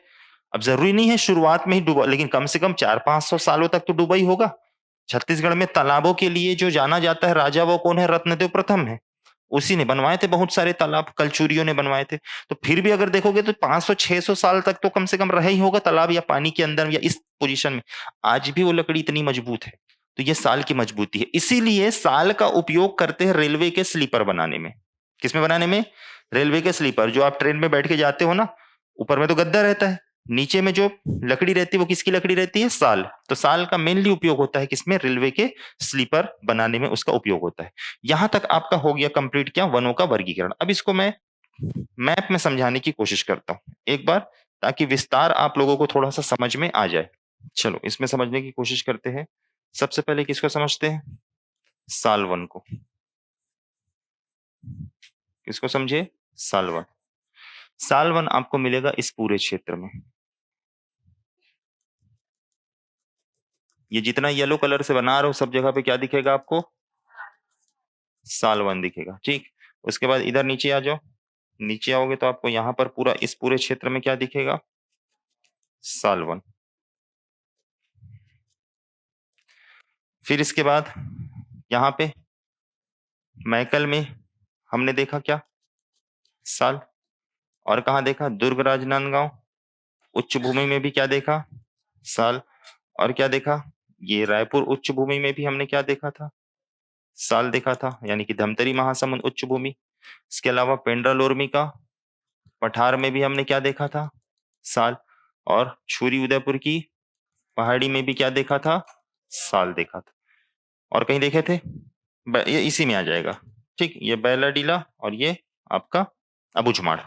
अब जरूरी नहीं है शुरुआत में ही डूबा, लेकिन कम से कम 400-500 सालों तक तो डूबा ही होगा। छत्तीसगढ़ में तालाबों के लिए जो जाना जाता है राजा, वो कौन है? रत्नदेव प्रथम है। उसी ने बनवाए थे बहुत सारे तालाब, कलचुरियों ने बनवाए थे। तो फिर भी अगर देखोगे तो 500-600 साल तक तो कम से कम रहा ही होगा तालाब या पानी के अंदर या इस पोजीशन में। आज भी वो लकड़ी इतनी मजबूत है। तो ये साल की मजबूती है। इसीलिए साल का उपयोग करते हैं रेलवे के स्लीपर बनाने में। किसमें बनाने में? रेलवे के स्लीपर। जो आप ट्रेन में बैठ के जाते हो ना, ऊपर में तो गद्दा रहता है, नीचे में जो लकड़ी रहती है वो किसकी लकड़ी रहती है? साल। तो साल का मेनली उपयोग होता है किसमें? रेलवे के स्लीपर बनाने में उसका उपयोग होता है। यहां तक आपका हो गया कंप्लीट क्या? वनों का वर्गीकरण। अब इसको मैं मैप में समझाने की कोशिश करता हूं एक बार, ताकि विस्तार आप लोगों को थोड़ा सा समझ में आ जाए। चलो इसमें समझने की कोशिश करते हैं। सबसे पहले किसको समझते हैं? साल वन को। किसको समझे? साल वन। साल वन आपको मिलेगा इस पूरे क्षेत्र में। ये जितना येलो कलर से बना रहा हूं सब जगह पे क्या दिखेगा आपको? साल वन दिखेगा। ठीक, उसके बाद इधर नीचे आ जाओ। नीचे आओगे तो आपको यहाँ पर पूरा इस पूरे क्षेत्र में क्या दिखेगा? साल वन। फिर इसके बाद यहाँ पे मैकल में हमने देखा क्या? साल। और कहाँ देखा? दुर्ग राजनांदगांव उच्च भूमि में भी क्या देखा? साल। और क्या देखा? ये रायपुर उच्च भूमि में भी हमने क्या देखा था? साल देखा था, यानी कि धमतरी महासमुंद उच्च भूमि। इसके अलावा पेंड्रा लोरमी का पठार में भी हमने क्या देखा था? साल। और छुरी उदयपुर की पहाड़ी में भी क्या देखा था? साल देखा था। और कहीं देखे थे? ये इसी में आ जाएगा। ठीक, ये बैलाडीला और ये आपका अबुझमाड़।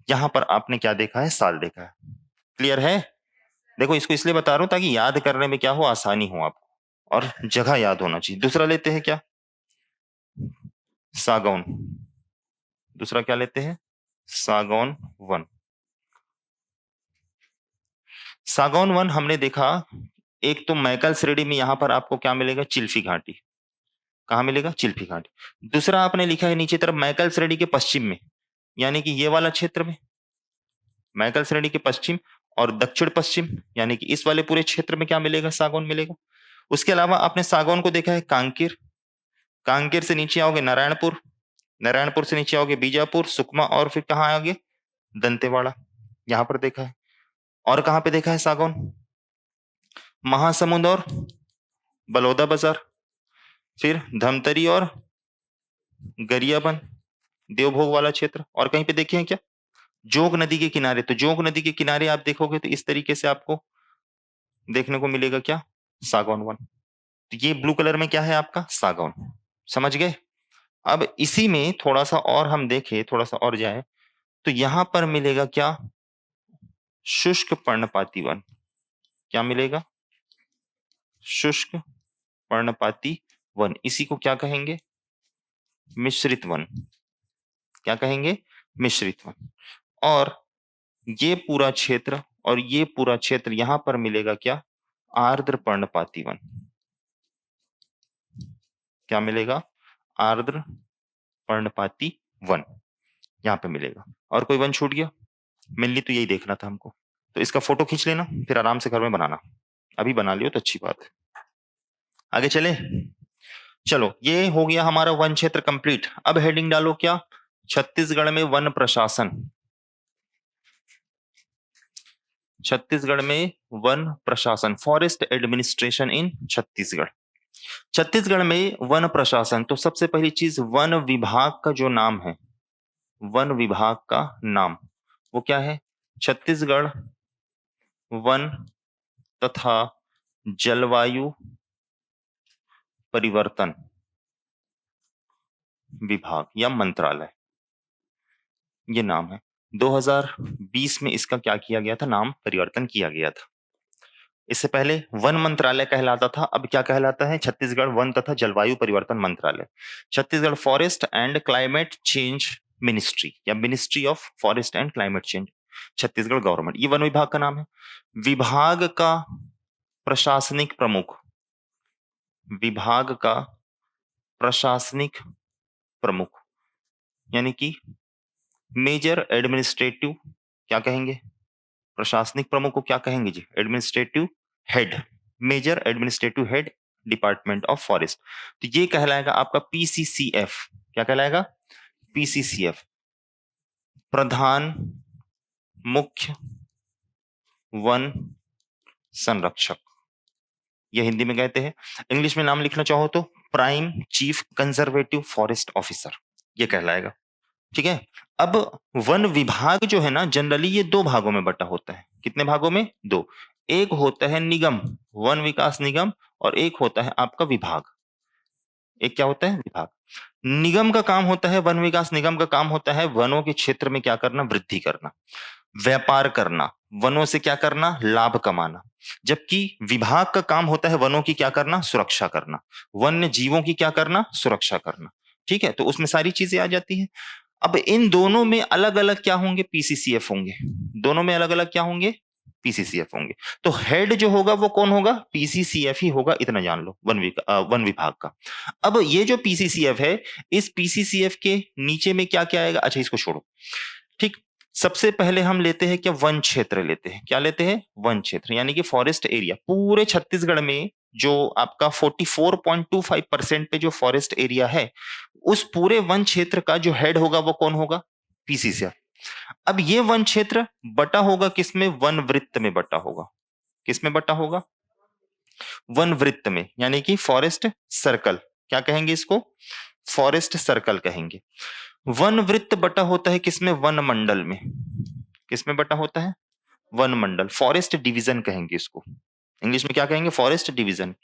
यहां पर आपने क्या देखा है? साल देखा है। क्लियर है? देखो इसको इसलिए बता रहा हूं ताकि याद करने में क्या हो, आसानी हो आपको, और जगह याद होना चाहिए। दूसरा लेते हैं क्या? सागौन। दूसरा क्या लेते हैं? सागौन वन। सागौन वन हमने देखा, एक तो मैकल श्रेणी में यहां पर आपको क्या मिलेगा? चिल्फी घाटी। कहां मिलेगा? चिल्फी घाटी। दूसरा आपने लिखा है नीचे तरफ मैकल श्रेणी के पश्चिम में, यानी कि ये वाला क्षेत्र में मैकल श्रेणी के पश्चिम और दक्षिण पश्चिम, यानी कि इस वाले पूरे क्षेत्र में क्या मिलेगा? सागौन मिलेगा। उसके अलावा आपने सागौन को देखा है कांकेर। कांकेर से नीचे आओगे नारायणपुर, नारायणपुर से नीचे आओगे बीजापुर, सुकमा, और फिर कहाँ आओगे? दंतेवाड़ा। यहां पर देखा है। और कहां पे देखा है सागौन? महासमुंद और बलौदा बाजार, फिर धमतरी और गरियाबंद, देवभोग वाला क्षेत्र। और कहीं पे देखे हैं क्या? जोग नदी के किनारे, तो जोग नदी के किनारे आप देखोगे तो इस तरीके से आपको देखने को मिलेगा क्या? सागौन वन। तो ये ब्लू कलर में क्या है आपका? सागौन। समझ गए? अब इसी में थोड़ा सा और हम देखें, थोड़ा सा और जाए तो यहां पर मिलेगा क्या? शुष्क पर्णपाती वन। क्या मिलेगा? शुष्क पर्णपाती वन। इसी को क्या कहेंगे? मिश्रित वन। क्या कहेंगे? मिश्रित वन। और ये पूरा क्षेत्र और ये पूरा क्षेत्र यहां पर मिलेगा क्या? आर्द्र पर्णपाती वन। क्या मिलेगा? आर्द्र पर्णपाती वन यहां पे मिलेगा। और कोई वन छूट गया? मेनली तो यही देखना था हमको। तो इसका फोटो खींच लेना, फिर आराम से घर में बनाना। अभी बना लियो तो अच्छी बात है। आगे चले? चलो, ये हो गया हमारा वन क्षेत्र कंप्लीट। अब हेडिंग डालो क्या? छत्तीसगढ़ में वन प्रशासन। छत्तीसगढ़ में वन प्रशासन, forest administration in Chhattisgarh. Chhattisgarh में वन प्रशासन, तो सबसे पहली चीज वन विभाग का जो नाम है, वन विभाग का नाम वो क्या है? छत्तीसगढ़ वन तथा जलवायु परिवर्तन विभाग या मंत्रालय, ये नाम है। 2020 में इसका क्या किया गया था? नाम परिवर्तन किया गया था। इससे पहले वन मंत्रालय कहलाता था, अब क्या कहलाता है? छत्तीसगढ़ वन तथा जलवायु परिवर्तन मंत्रालय। Chhattisgarh forest and climate change ministry या ministry of forest and climate change, Chhattisgarh government, ये वन विभाग का नाम है। विभाग का प्रशासनिक प्रमुख, विभाग का प्रशासनिक प्रमुख यानी कि मेजर एडमिनिस्ट्रेटिव, क्या कहेंगे? प्रशासनिक प्रमुख को क्या कहेंगे जी? Administrative head, major administrative head department of forest. तो ये कहलाएगा आपका पीसीसीएफ। क्या कहलाएगा? पीसीसीएफ, प्रधान मुख्य वन संरक्षक, ये हिंदी में कहते हैं। इंग्लिश में नाम लिखना चाहो तो prime chief conservative forest officer, ये कहलाएगा। ठीक है। अब वन विभाग जो है ना, जनरली ये दो भागों में बटा होता है। कितने भागों में? दो। एक होता है निगम, वन विकास निगम, और एक होता है आपका विभाग। एक क्या होता है? विभाग। निगम का काम होता है, वन विकास निगम का काम होता है वनों के क्षेत्र में क्या करना? वृद्धि करना, व्यापार करना, वनों से क्या करना? लाभ कमाना। जबकि विभाग का काम होता है वनों की क्या करना? सुरक्षा करना, वन्य जीवों की क्या करना? सुरक्षा करना। ठीक है, तो उसमें सारी चीजें आ जाती हैं। अब इन दोनों में अलग अलग क्या होंगे? पीसीसीएफ होंगे। दोनों में अलग अलग क्या होंगे? पीसीसीएफ होंगे। तो हेड जो होगा वो कौन होगा? पीसीसीएफ ही होगा, इतना जान लो, वन विभाग का। अब ये जो पीसीसीएफ है, इस पीसीसीएफ के नीचे में क्या क्या आएगा? अच्छा, इसको छोड़ो। ठीक, सबसे पहले हम लेते हैं क्या? वन क्षेत्र लेते हैं। क्या लेते हैं? वन क्षेत्र, यानी कि फॉरेस्ट एरिया। पूरे छत्तीसगढ़ में जो आपका 44.25% पे जो फॉरेस्ट एरिया है, उस पूरे वन क्षेत्र का जो हेड होगा वो कौन होगा? पीसीसीएफ। अब ये वन क्षेत्र बटा होगा किसमें? वन वृत्त में बटा होगा। किसमें बटा होगा? वन वृत्त में, यानी कि फॉरेस्ट सर्कल। क्या कहेंगे इसको? फॉरेस्ट सर्कल कहेंगे। वन वृत्त बटा होता है किसमें? वन मंडल में। किसमें बटा होता है? वन मंडल, फॉरेस्ट डिवीजन कहेंगे इसको। इंग्लिश में क्या कहेंगे? Forest division.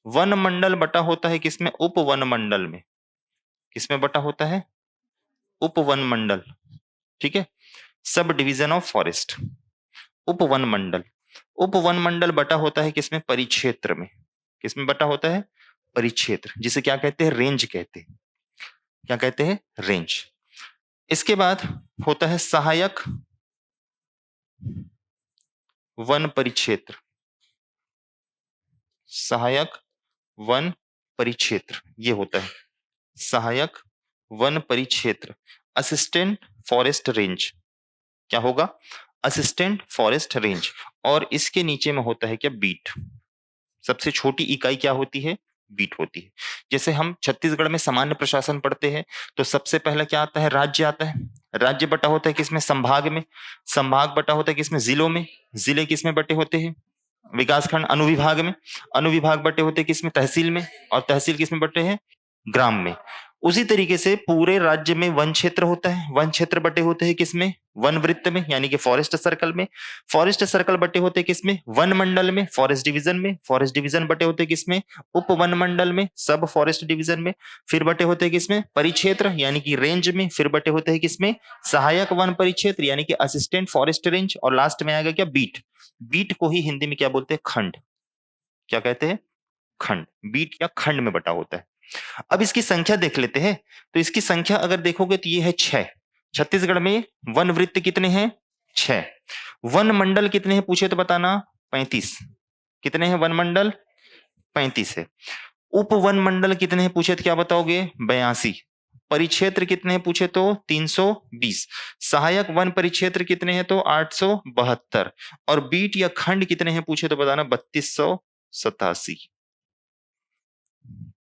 वन मंडल बटा होता है किसमें? उप वन मंडल में। किसमें बटा होता है? उप वन मंडल। ठीक है, सब डिवीजन ऑफ फॉरेस्ट, उप वन मंडल। उप वन मंडल बटा होता है किसमें? परिक्षेत्र में। किसमें बटा होता है? परिक्षेत्र, जिसे क्या कहते हैं? रेंज कहते हैं। क्या कहते हैं? रेंज। इसके बाद होता है सहायक वन परिक्षेत्र। सहायक वन परिक्षेत्र, ये होता है सहायक वन परिक्षेत्र। Assistant forest range. क्या होगा? Assistant forest range. और इसके नीचे में होता है क्या? बीट। सबसे छोटी इकाई क्या होती है? बीट होती है। जैसे हम छत्तीसगढ़ में सामान्य प्रशासन पढ़ते हैं, तो सबसे पहले क्या आता है? राज्य आता है। राज्य बटा होता है किसमें? संभाग में। संभाग बटा होता है किसमें? जिलों में। जिले किसमें बटे होते हैं? विकासखंड अनुविभाग में, अनुविभाग बटे होते हैं किसमें, तहसील में, और तहसील किसमें बटे हैं, ग्राम में। उसी तरीके से पूरे राज्य में वन क्षेत्र होता है, वन क्षेत्र बटे होते हैं किसमें, वन वृत्त में, यानी कि फॉरेस्ट सर्कल में। फॉरेस्ट सर्कल बटे होते हैं किसमें, वन मंडल में, फॉरेस्ट डिवीजन में। फॉरेस्ट डिवीजन बटे होते हैं किसमें, उप वन मंडल में, सब फॉरेस्ट डिवीजन में। फिर बटे होते हैं किसमें, परिक्षेत्र यानी कि रेंज में। फिर बटे होते हैं किसमें, सहायक वन परिक्षेत्र यानी कि असिस्टेंट फॉरेस्ट रेंज। और लास्ट में आएगा क्या, बीट। बीट को ही हिंदी में क्या बोलते हैं, खंड। क्या कहते हैं, खंड। बीट या खंड में बटा होता है। अब इसकी संख्या देख लेते हैं। तो इसकी संख्या अगर देखोगे तो ये है 6। छत्तीसगढ़ में वन वृत्त कितने हैं, 6। वन मंडल कितने हैं पूछे तो बताना, 35। कितने हैं वन मंडल, 35 है। उप वन मंडल कितने हैं पूछे तो क्या बताओगे, 82। परिक्षेत्र कितने हैं पूछे तो 320। सहायक वन परिक्षेत्र कितने हैं तो 872। और बीट या खंड कितने हैं पूछे तो बताना, 3287।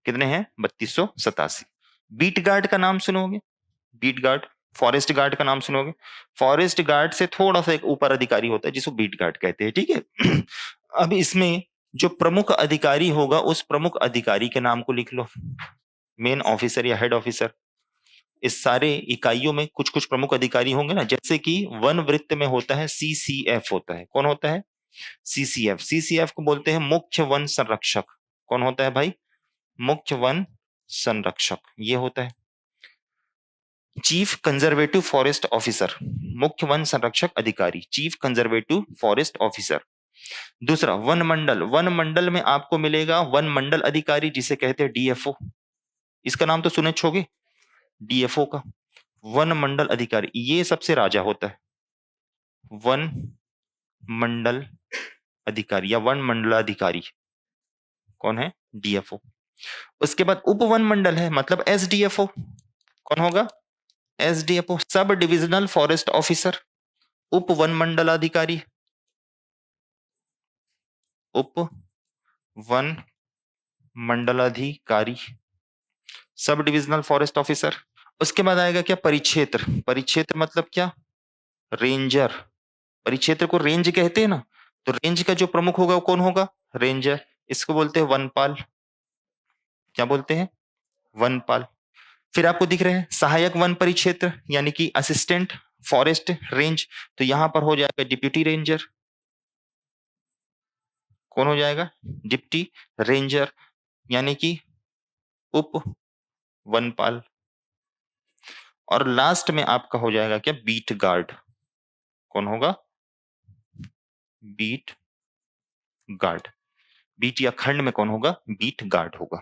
कितने हैं, 3287। बीट गार्ड का नाम सुनोगे, बीट गार्ड। फॉरेस्ट गार्ड का नाम सुनोगे। फॉरेस्ट गार्ड से थोड़ा सा एक ऊपर अधिकारी होता है जिसको बीट गार्ड कहते हैं, ठीक है। अब इसमें जो प्रमुख अधिकारी होगा उस प्रमुख अधिकारी के नाम को लिख लो, मेन ऑफिसर या हेड ऑफिसर। इस सारे इकाइयों में कुछ कुछ प्रमुख अधिकारी होंगे ना, जैसे कि वन वृत्त में होता है सीसीएफ होता है। कौन होता है, सीसीएफ। सीसीएफ को बोलते हैं मुख्य वन संरक्षक। कौन होता है भाई, मुख्य वन संरक्षक, ये होता है। चीफ कंजर्वेटिव फॉरेस्ट ऑफिसर, मुख्य वन संरक्षक अधिकारी, चीफ कंजर्वेटिव फॉरेस्ट ऑफिसर। दूसरा वन मंडल। वन मंडल में आपको मिलेगा वन मंडल अधिकारी जिसे कहते हैं डीएफओ। इसका नाम तो सुने छोगे, डीएफओ का। वन मंडल अधिकारी ये सबसे राजा होता है, वन मंडल अधिकारी या वन मंडलाधिकारी कौन है, डीएफओ। उसके बाद उप वन मंडल है, मतलब एसडीएफओ। कौन होगा, एसडीएफओ, सब डिविजनल फॉरेस्ट ऑफिसर। उप वन मंडलाधिकारी, उप one मंडलाधिकारी, sub divisional forest officer. उसके बाद आएगा क्या, परिक्षेत्र। परिक्षेत्र मतलब क्या, रेंजर। परिक्षेत्र को रेंज कहते हैं ना, तो रेंज का जो प्रमुख होगा वो कौन होगा, रेंजर। इसको बोलते हैं वनपाल। क्या बोलते हैं, वनपाल। फिर आपको दिख रहे हैं सहायक वन परिक्षेत्र यानी कि असिस्टेंट फॉरेस्ट रेंज। तो यहां पर हो जाएगा डिप्टी रेंजर। कौन हो जाएगा, डिप्टी रेंजर यानी कि उप वनपाल। और लास्ट में आपका हो जाएगा क्या, बीट गार्ड। कौन होगा, बीट गार्ड। बीट या खंड में कौन होगा, बीट गार्ड होगा।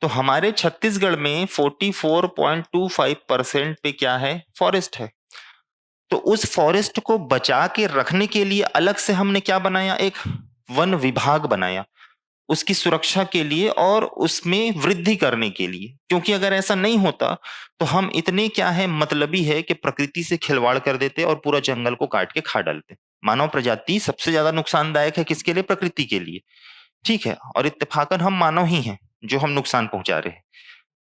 तो हमारे छत्तीसगढ़ में 44.25% पे क्या है, फॉरेस्ट है। तो उस फॉरेस्ट को बचा के रखने के लिए अलग से हमने क्या बनाया, एक वन विभाग बनाया उसकी सुरक्षा के लिए और उसमें वृद्धि करने के लिए। क्योंकि अगर ऐसा नहीं होता तो हम इतने क्या है, मतलबी है कि प्रकृति से खिलवाड़ कर देते और पूरा जंगल को काट के खा डालते। मानव प्रजाति सबसे ज्यादा नुकसानदायक है किसके लिए, प्रकृति के लिए, ठीक है। और इत्तेफाकन हम मानव ही हैं जो हम नुकसान पहुंचा रहे हैं,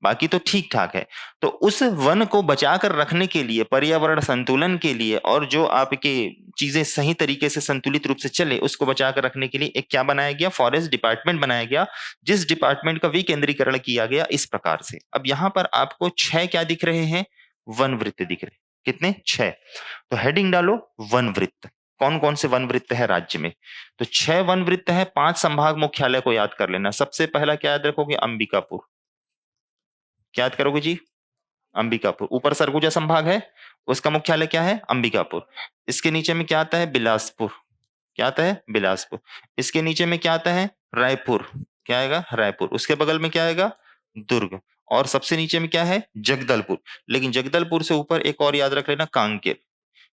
बाकी तो ठीक ठाक है। तो उस वन को बचाकर रखने के लिए, पर्यावरण संतुलन के लिए, और जो आपके चीजें सही तरीके से संतुलित रूप से चले उसको बचाकर रखने के लिए एक क्या बनाया गया, फॉरेस्ट डिपार्टमेंट बनाया गया, जिस डिपार्टमेंट का विकेंद्रीकरण किया गया इस प्रकार से। अब यहां पर आपको 6 क्या दिख रहे हैं, वन वृत्त दिख रहे। कितने, 6। तो हेडिंग डालो वन वृत्त। कौन कौन से वन वृत्त है राज्य में, तो 6 वन वृत्त है। 5 संभाग मुख्यालय को याद कर लेना। सबसे पहला क्या याद रखोगे, अंबिकापुर। क्या याद करोगे जी, अंबिकापुर। ऊपर सरगुजा संभाग है, उसका मुख्यालय क्या है, अंबिकापुर। इसके नीचे में क्या आता है, बिलासपुर। क्या आता है, बिलासपुर। इसके नीचे में क्या आता है, रायपुर। क्या आएगा, रायपुर। उसके बगल में क्या आएगा, दुर्ग। और सबसे नीचे में क्या है, जगदलपुर। लेकिन जगदलपुर से ऊपर एक और याद रख लेना, कांकेर।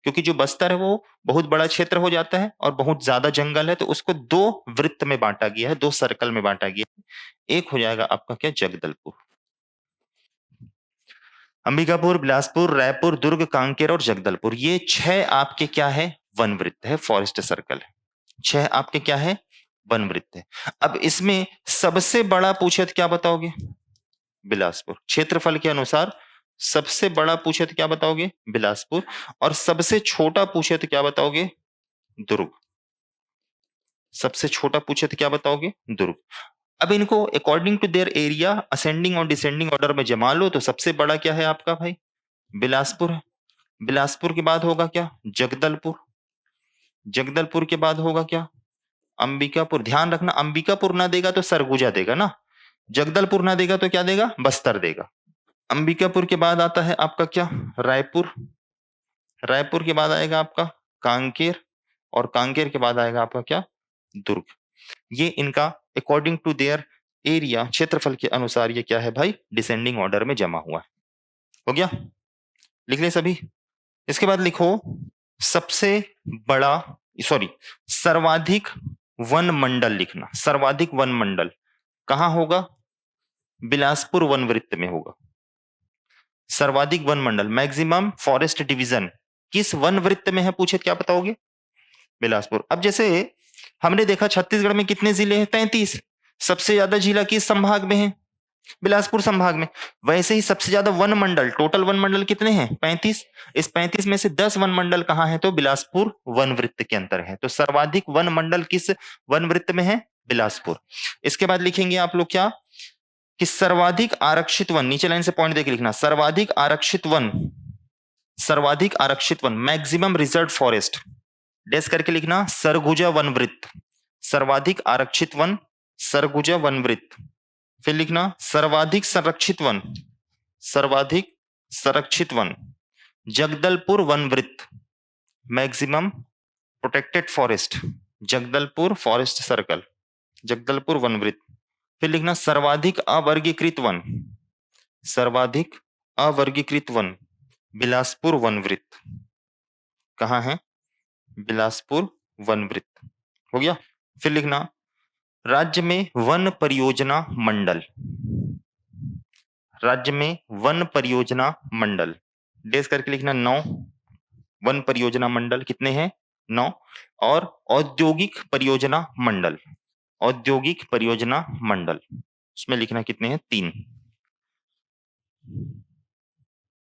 क्योंकि जो बस्तर है वो बहुत बड़ा क्षेत्र हो जाता है और बहुत ज्यादा जंगल है, तो उसको 2 वृत्त में बांटा गया है, 2 सर्कल में बांटा गया है। एक हो जाएगा आपका क्या, जगदलपुर। अंबिकापुर, बिलासपुर, रायपुर, दुर्ग, कांकेर और जगदलपुर, ये 6 आपके क्या है, वन वृत्त है, फॉरेस्ट सर्कल है। 6 आपके क्या है, वन वृत्त है। अब इसमें सबसे बड़ा पूछे तो क्या बताओगे, बिलासपुर। क्षेत्रफल के अनुसार सबसे बड़ा पूछे तो क्या बताओगे, बिलासपुर। और सबसे छोटा पूछे तो क्या बताओगे, दुर्ग। सबसे छोटा पूछे तो क्या बताओगे? दुर्ग। अब इनको according to their area ascending और डिसेंडिंग ऑर्डर में जमा लो तो सबसे बड़ा क्या है आपका भाई? बिलासपुर है। बिलासपुर के बाद होगा क्या? जगदलपुर। जगदलपुर के बाद होगा क्या? अंबिकापुर। ध्यान रखना, अंबिकापुर ना देगा तो सरगुजा देगा ना, जगदलपुर ना देगा तो क्या देगा? बस्तर देगा। अंबिकापुर के बाद आता है आपका क्या? रायपुर। रायपुर के बाद आएगा आपका कांकेर, और कांकेर के बाद आएगा आपका क्या? दुर्ग। ये इनका अकॉर्डिंग टू देयर एरिया, क्षेत्रफल के अनुसार ये क्या है भाई? डिसेंडिंग ऑर्डर में जमा हुआ है। हो गया? लिख ले सभी। इसके बाद लिखो सबसे बड़ा, सॉरी, सर्वाधिक वन मंडल लिखना। सर्वाधिक वन मंडल कहां होगा? बिलासपुर वन वृत्त में होगा। सर्वाधिक वन मंडल, मैक्सिमम फॉरेस्ट डिवीजन किस वन वृत्त में है पूछे क्या बताओगे? बिलासपुर। अब जैसे हमने देखा छत्तीसगढ़ में कितने जिले हैं? 33। सबसे ज्यादा जिला किस संभाग में है? बिलासपुर संभाग में। वैसे ही सबसे ज्यादा वन मंडल, टोटल वन मंडल कितने हैं? 35। इस 35 में से 10 वन मंडल कहां है? तो बिलासपुर वन वृत्त के अंतर है। तो सर्वाधिक वन मंडल किस वन वृत्त में है? बिलासपुर। इसके बाद लिखेंगे आप लोग क्या कि सर्वाधिक आरक्षित वन, नीचे लाइन से पॉइंट देके लिखना, सर्वाधिक आरक्षित वन, सर्वाधिक आरक्षित one, maximum reserve forest, dash करके लिखना सरगुजा वन वृत्त। सर्वाधिक आरक्षित वन सरगुजा वन वृत्त। फिर लिखना सर्वाधिक संरक्षित वन, सर्वाधिक संरक्षित वन जगदलपुर वन वृत्त, maximum protected forest Jagdalpur forest circle, Jagdalpur one वृत्त। फिर लिखना सर्वाधिक अवर्गीकृत वन, सर्वाधिक अवर्गीकृत वन बिलासपुर वन वृत्त। कहां है? बिलासपुर वन वृत्त। हो गया? फिर लिखना राज्य में वन परियोजना मंडल, राज्य में वन परियोजना मंडल, डेस करके लिखना 9 वन परियोजना मंडल। कितने हैं? 9। और औद्योगिक परियोजना मंडल, औद्योगिक परियोजना मंडल उसमें लिखना कितने हैं? 3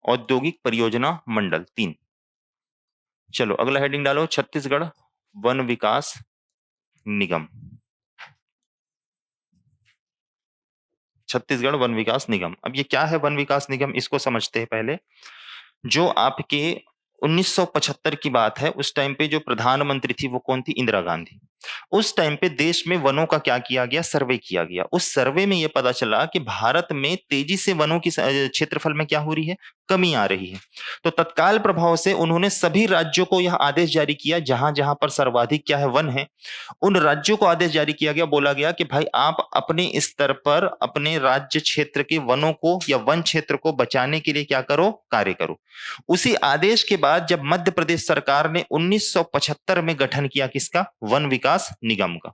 औद्योगिक परियोजना मंडल 3। चलो अगला हेडिंग डालो, छत्तीसगढ़ वन विकास निगम। छत्तीसगढ़ वन विकास निगम। अब ये क्या है वन विकास निगम, इसको समझते हैं पहले। जो आपके 1975 की बात है, उस टाइम पे जो प्रधानमंत्री थी वो कौन थी? इंदिरा गांधी। उस टाइम पे देश में वनों का क्या किया गया? सर्वे किया गया। उस सर्वे में यह पता चला कि भारत में तेजी से वनों की क्षेत्रफल में क्या हो रही है? कमी आ रही है। तो तत्काल प्रभाव से उन्होंने सभी राज्यों को यह आदेश जारी किया, जहां जहां पर सर्वाधिक क्या है? वन है, उन राज्यों को आदेश जारी किया गया, बोला गया कि भाई आप अपने स्तर पर अपने राज्य क्षेत्र के वनों को या वन क्षेत्र को बचाने के लिए क्या करो? कार्य करो। उसी आदेश के बाद जब मध्य प्रदेश सरकार ने 1975 में गठन किया किसका? वन विकास निगम का।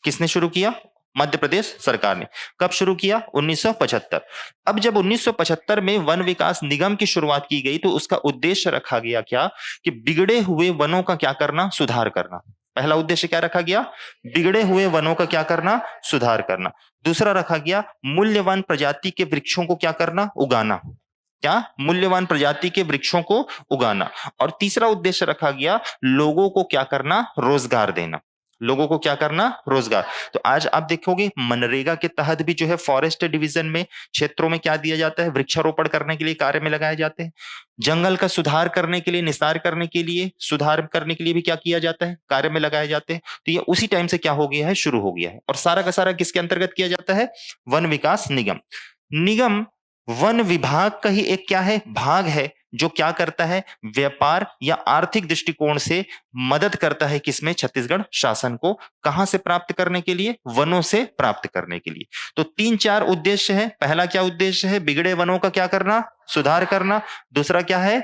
किसने शुरू किया? मध्य प्रदेश सरकार ने। कब शुरू किया? 1975। अब जब 1975 में वन विकास निगम की शुरुआत की गई तो उसका उद्देश्य रखा गया क्या? कि बिगड़े हुए वनों का क्या करना? सुधार करना। पहला उद्देश्य क्या रखा गया? बिगड़े हुए वनों का क्या करना? सुधार करना। दूसरा रखा गया मूल्यवान प्रजाति के वृक्षों को क्या करना? उगाना। क्या? मूल्यवान प्रजाति के वृक्षों को उगाना। और तीसरा उद्देश्य रखा गया लोगों को क्या करना? रोजगार देना। लोगों को क्या करना? रोजगार। तो आज आप देखोगे मनरेगा के तहत भी जो है फॉरेस्ट डिवीजन में क्षेत्रों में क्या दिया जाता है? वृक्षारोपण करने के लिए कार्य में लगाए जाते हैं। जंगल का सुधार करने के लिए, निस्तार करने के लिए, सुधार करने के लिए भी क्या किया जाता है? कार्य में लगाए जाते हैं। तो ये उसी टाइम से क्या हो गया है? शुरू हो गया है। और सारा का सारा किसके अंतर्गत किया जाता है? वन विकास निगम। निगम वन विभाग का ही एक क्या है? भाग है, जो क्या करता है? व्यापार या आर्थिक दृष्टिकोण से मदद करता है किसमें? छत्तीसगढ़ शासन को। कहां से प्राप्त करने के लिए? वनों से प्राप्त करने के लिए। तो 3-4 उद्देश्य है। पहला क्या उद्देश्य है? बिगड़े वनों का क्या करना? सुधार करना। दूसरा क्या है?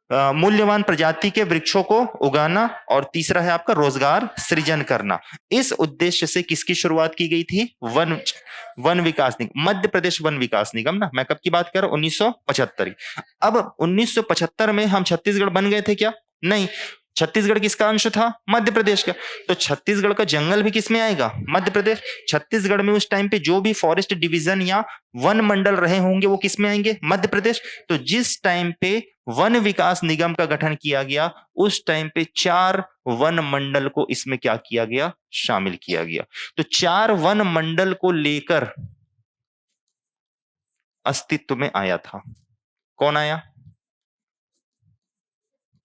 मूल्यवान प्रजाति के वृक्षों को उगाना। और तीसरा है आपका रोजगार सृजन करना। इस उद्देश्य से किसकी शुरुआत की गई थी? वन विकास निगम, मध्य प्रदेश वन विकास निगम ना। मैं कब की बात कर रहा हूं? 1975। अब 1975 में हम छत्तीसगढ़ बन गए थे क्या? नहीं। छत्तीसगढ़ किसका अंश था? मध्य प्रदेश का। तो छत्तीसगढ़ का जंगल भी किसमें आएगा? मध्य प्रदेश। छत्तीसगढ़ में उस टाइम पे जो भी फॉरेस्ट डिवीजन या वन मंडल रहे होंगे वो किसमें आएंगे? मध्य प्रदेश। तो जिस टाइम पे वन विकास निगम का गठन किया गया उस टाइम पे 4 वन मंडल को इसमें क्या किया गया? शामिल किया गया। तो 4 वन मंडल को लेकर अस्तित्व में आया था। कौन आया?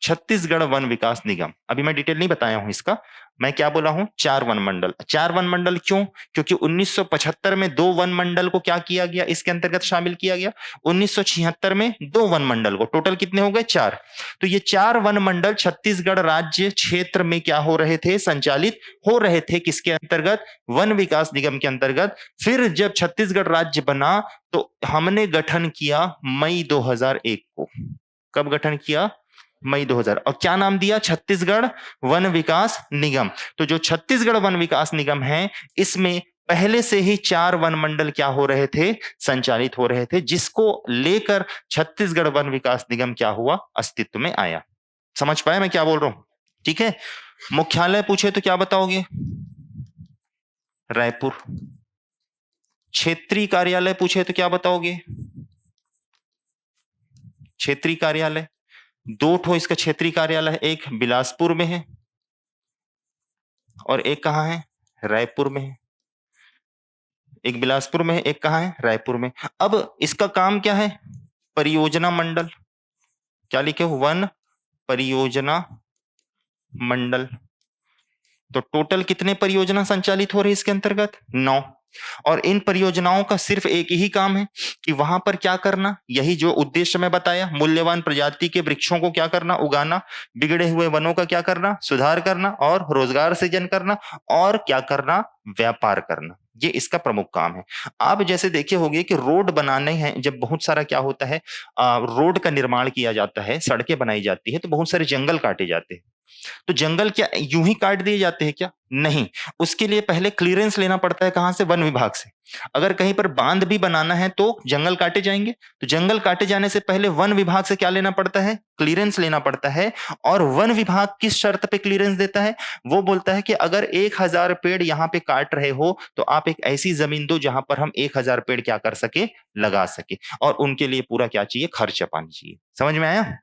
छत्तीसगढ़ वन विकास निगम। अभी मैं डिटेल नहीं बताया हूं इसका, मैं क्या बोला हूं? 4 वन मंडल। 4 वन मंडल क्यों? क्योंकि 1975 में 2 वन मंडल को क्या किया गया? इसके अंतर्गत शामिल किया गया। 1976 में 2 वन मंडल को, टोटल कितने हो गए? 4। तो ये 4 वन मंडल छत्तीसगढ़ राज्य क्षेत्र में क्या हो रहे थे? संचालित हो रहे थे। किसके अंतर्गत? वन विकास निगम के अंतर्गत। फिर जब छत्तीसगढ़ राज्य बना तो हमने गठन किया मई 2001 को। कब गठन किया? मई 2000। और क्या नाम दिया? छत्तीसगढ़ वन विकास निगम। तो जो छत्तीसगढ़ वन विकास निगम है इसमें पहले से ही 4 वन मंडल क्या हो रहे थे? संचालित हो रहे थे, जिसको लेकर छत्तीसगढ़ वन विकास निगम क्या हुआ? अस्तित्व में आया। समझ पाए मैं क्या बोल रहा हूं? ठीक है। मुख्यालय पूछे तो क्या बताओगे? रायपुर। क्षेत्रीय कार्यालय पूछे तो क्या बताओगे? क्षेत्रीय कार्यालय 2 ठो इसका क्षेत्रीय कार्यालय है, एक बिलासपुर में है और एक कहां है? रायपुर में है। एक बिलासपुर में है, एक कहां है? रायपुर में। अब इसका काम क्या है? परियोजना मंडल। क्या लिखे हो? वन परियोजना मंडल। तो टोटल कितने परियोजना संचालित हो रही है इसके अंतर्गत? 9। और इन परियोजनाओं का सिर्फ एक ही काम है कि वहां पर क्या करना, यही जो उद्देश्य मैं बताया, मूल्यवान प्रजाति के वृक्षों को क्या करना? उगाना, बिगड़े हुए वनों का क्या करना? सुधार करना, और रोजगार सृजन करना, और क्या करना? व्यापार करना। ये इसका प्रमुख काम है। आप जैसे देखे होंगे कि रोड बनाने हैं, जब बहुत सारा क्या होता है, रोड का निर्माण किया जाता है, सड़कें बनाई जाती है, तो बहुत सारे जंगल काटे जाते हैं। तो जंगल क्या यूं ही काट दिए जाते हैं क्या? नहीं। उसके लिए पहले क्लीयरेंस लेना पड़ता है। कहां से? वन विभाग से। अगर कहीं पर बांध भी बनाना है तो जंगल काटे जाएंगे, तो जंगल काटे जाने से पहले वन विभाग से क्या लेना पड़ता है? क्लीयरेंस लेना पड़ता है। और वन विभाग किस शर्त पे क्लीयरेंस देता है? वो बोलता है कि अगर 1000 पेड़ यहां पे काट रहे हो तो आप एक ऐसी जमीन दो जहां पर हम 1000 पेड़ क्या कर सके? लगा सके। और उनके लिए पूरा क्या चाहिए? खर्च पानी चाहिए। समझ में आया?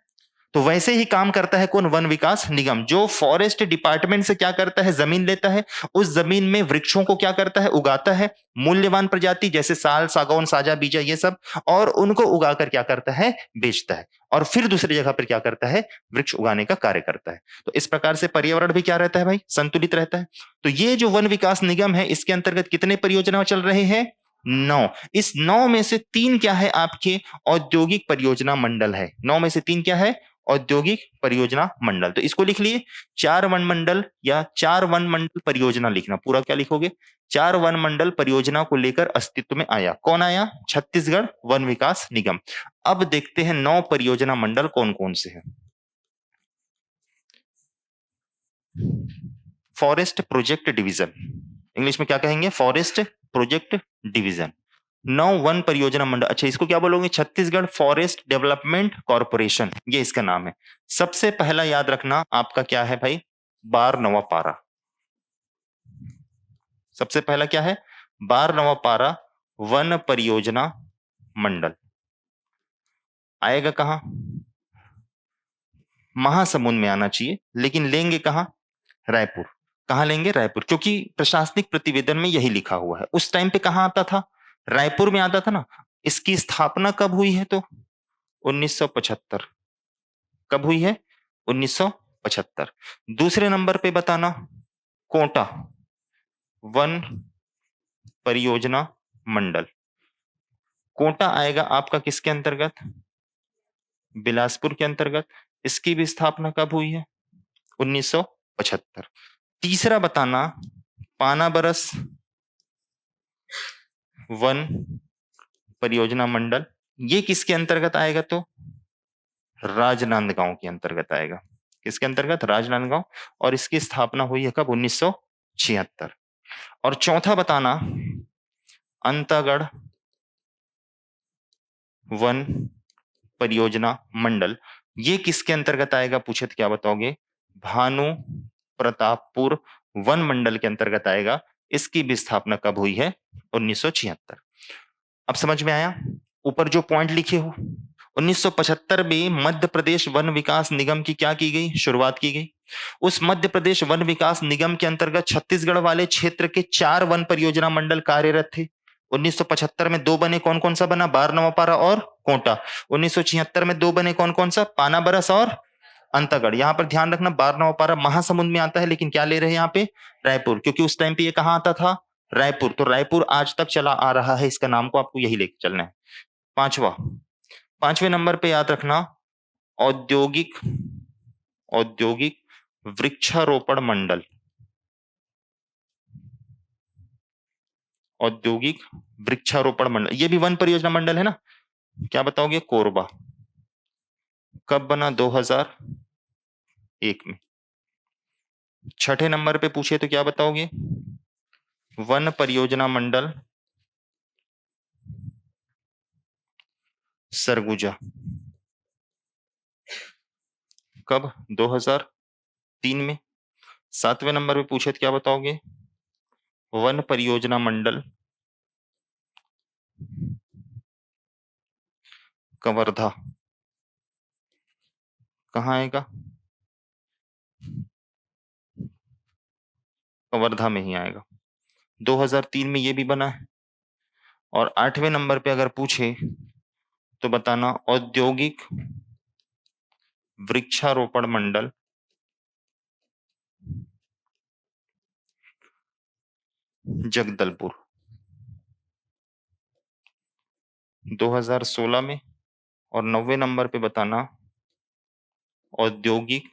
तो वैसे ही काम करता है कौन? वन विकास निगम। जो फॉरेस्ट डिपार्टमेंट से क्या करता है? जमीन लेता है, उस जमीन में वृक्षों को क्या करता है? उगाता है, मूल्यवान प्रजाति जैसे साल, सागौन, साजा, बीजा, ये सब, और उनको उगाकर क्या करता है? बेचता है। और फिर दूसरी जगह पर क्या करता है? वृक्ष उगाने का कार्य करता है। तो इस प्रकार से पर्यावरण भी क्या रहता है भाई? संतुलित रहता है। तो ये जो वन विकास निगम है इसके अंतर्गत कितने परियोजना चल रहे हैं? 9। इस 9 में से 3 क्या है? आपके औद्योगिक परियोजना मंडल है। 9 में से 3 क्या है? औद्योगिक परियोजना मंडल। तो इसको लिख लिए 4 वन मंडल या 4 वन मंडल परियोजना लिखना। पूरा क्या लिखोगे? 4 वन मंडल परियोजना को लेकर अस्तित्व में आया। कौन आया? छत्तीसगढ़ वन विकास निगम। अब देखते हैं 9 परियोजना मंडल कौन कौन से हैं। फॉरेस्ट प्रोजेक्ट डिवीजन, इंग्लिश में क्या कहेंगे? Forest project division. 9 वन परियोजना मंडल। अच्छा, इसको क्या बोलोगे? छत्तीसगढ़ फॉरेस्ट डेवलपमेंट कॉर्पोरेशन, ये इसका नाम है। सबसे पहला याद रखना आपका क्या है भाई? 12वां पारा। सबसे पहला क्या है? 12वां पारा वन परियोजना मंडल। आएगा कहां? महासमुंद में आना चाहिए, लेकिन लेंगे कहां? रायपुर। कहां लेंगे? रायपुर, क्योंकि प्रशासनिक प्रतिवेदन में यही लिखा हुआ है। उस टाइम पे कहां आता था? रायपुर में आता था ना। इसकी स्थापना कब हुई है? तो 1975। कब हुई है? 1975। दूसरे नंबर पे बताना, कोटा वन परियोजना मंडल। कोटा आएगा आपका किसके अंतर्गत? बिलासपुर के अंतर्गत। इसकी भी स्थापना कब हुई है? 1975। तीसरा बताना, पानाबरस वन परियोजना मंडल। ये किसके अंतर्गत आएगा? तो राजनांदगांव के अंतर्गत आएगा। किसके अंतर्गत? राजनांदगांव। और इसकी स्थापना हुई है कब? 1976। और चौथा बताना, अंतागढ़ वन परियोजना मंडल। ये किसके अंतर्गत आएगा? पूछे तो क्या बताओगे? भानु प्रतापपुर वन मंडल के अंतर्गत आएगा। इसकी भी स्थापना कब हुई है? 1976। अब समझ में आया? ऊपर जो पॉइंट लिखे हो, 1975 में मध्य प्रदेश वन विकास निगम की क्या की गई? शुरुआत की गई। उस मध्य प्रदेश वन विकास निगम के अंतर्गत छत्तीसगढ़ वाले क्षेत्र के 4 वन परियोजना मंडल कार्यरत थे। 1975 में 2 बने, कौन कौन सा बना? बारनवापारा और कोंटा। 1976 में 2 बने, कौन कौन सा? पानाबरस और अंतागढ़। यहां पर ध्यान रखना, बारनवापारा महासमुंद में आता है, लेकिन क्या ले रहे हैं यहाँ पे? रायपुर, क्योंकि उस टाइम पे ये कहां आता था? रायपुर। तो रायपुर आज तक चला आ रहा है, इसका नाम को आपको यही लेके चलना है। पांचवें नंबर पे याद रखना, औद्योगिक औद्योगिक वृक्षारोपण मंडल। औद्योगिक वृक्षारोपण मंडल, ये भी वन परियोजना मंडल है ना? क्या बताओगे? कोरबा। कब बना? 2001 में। छठे नंबर पे पूछे तो क्या बताओगे? वन परियोजना मंडल सरगुजा। कब? 2003 में। सातवें नंबर पे पूछे तो क्या बताओगे? वन परियोजना मंडल कवर्धा। कहाँ आएगा? कवर्धा में ही आएगा। 2003 में ये भी बना है। और आठवें नंबर पे अगर पूछे तो बताना, औद्योगिक वृक्षारोपण मंडल जगदलपुर। 2016 में। और 9वें नंबर पे बताना, औद्योगिक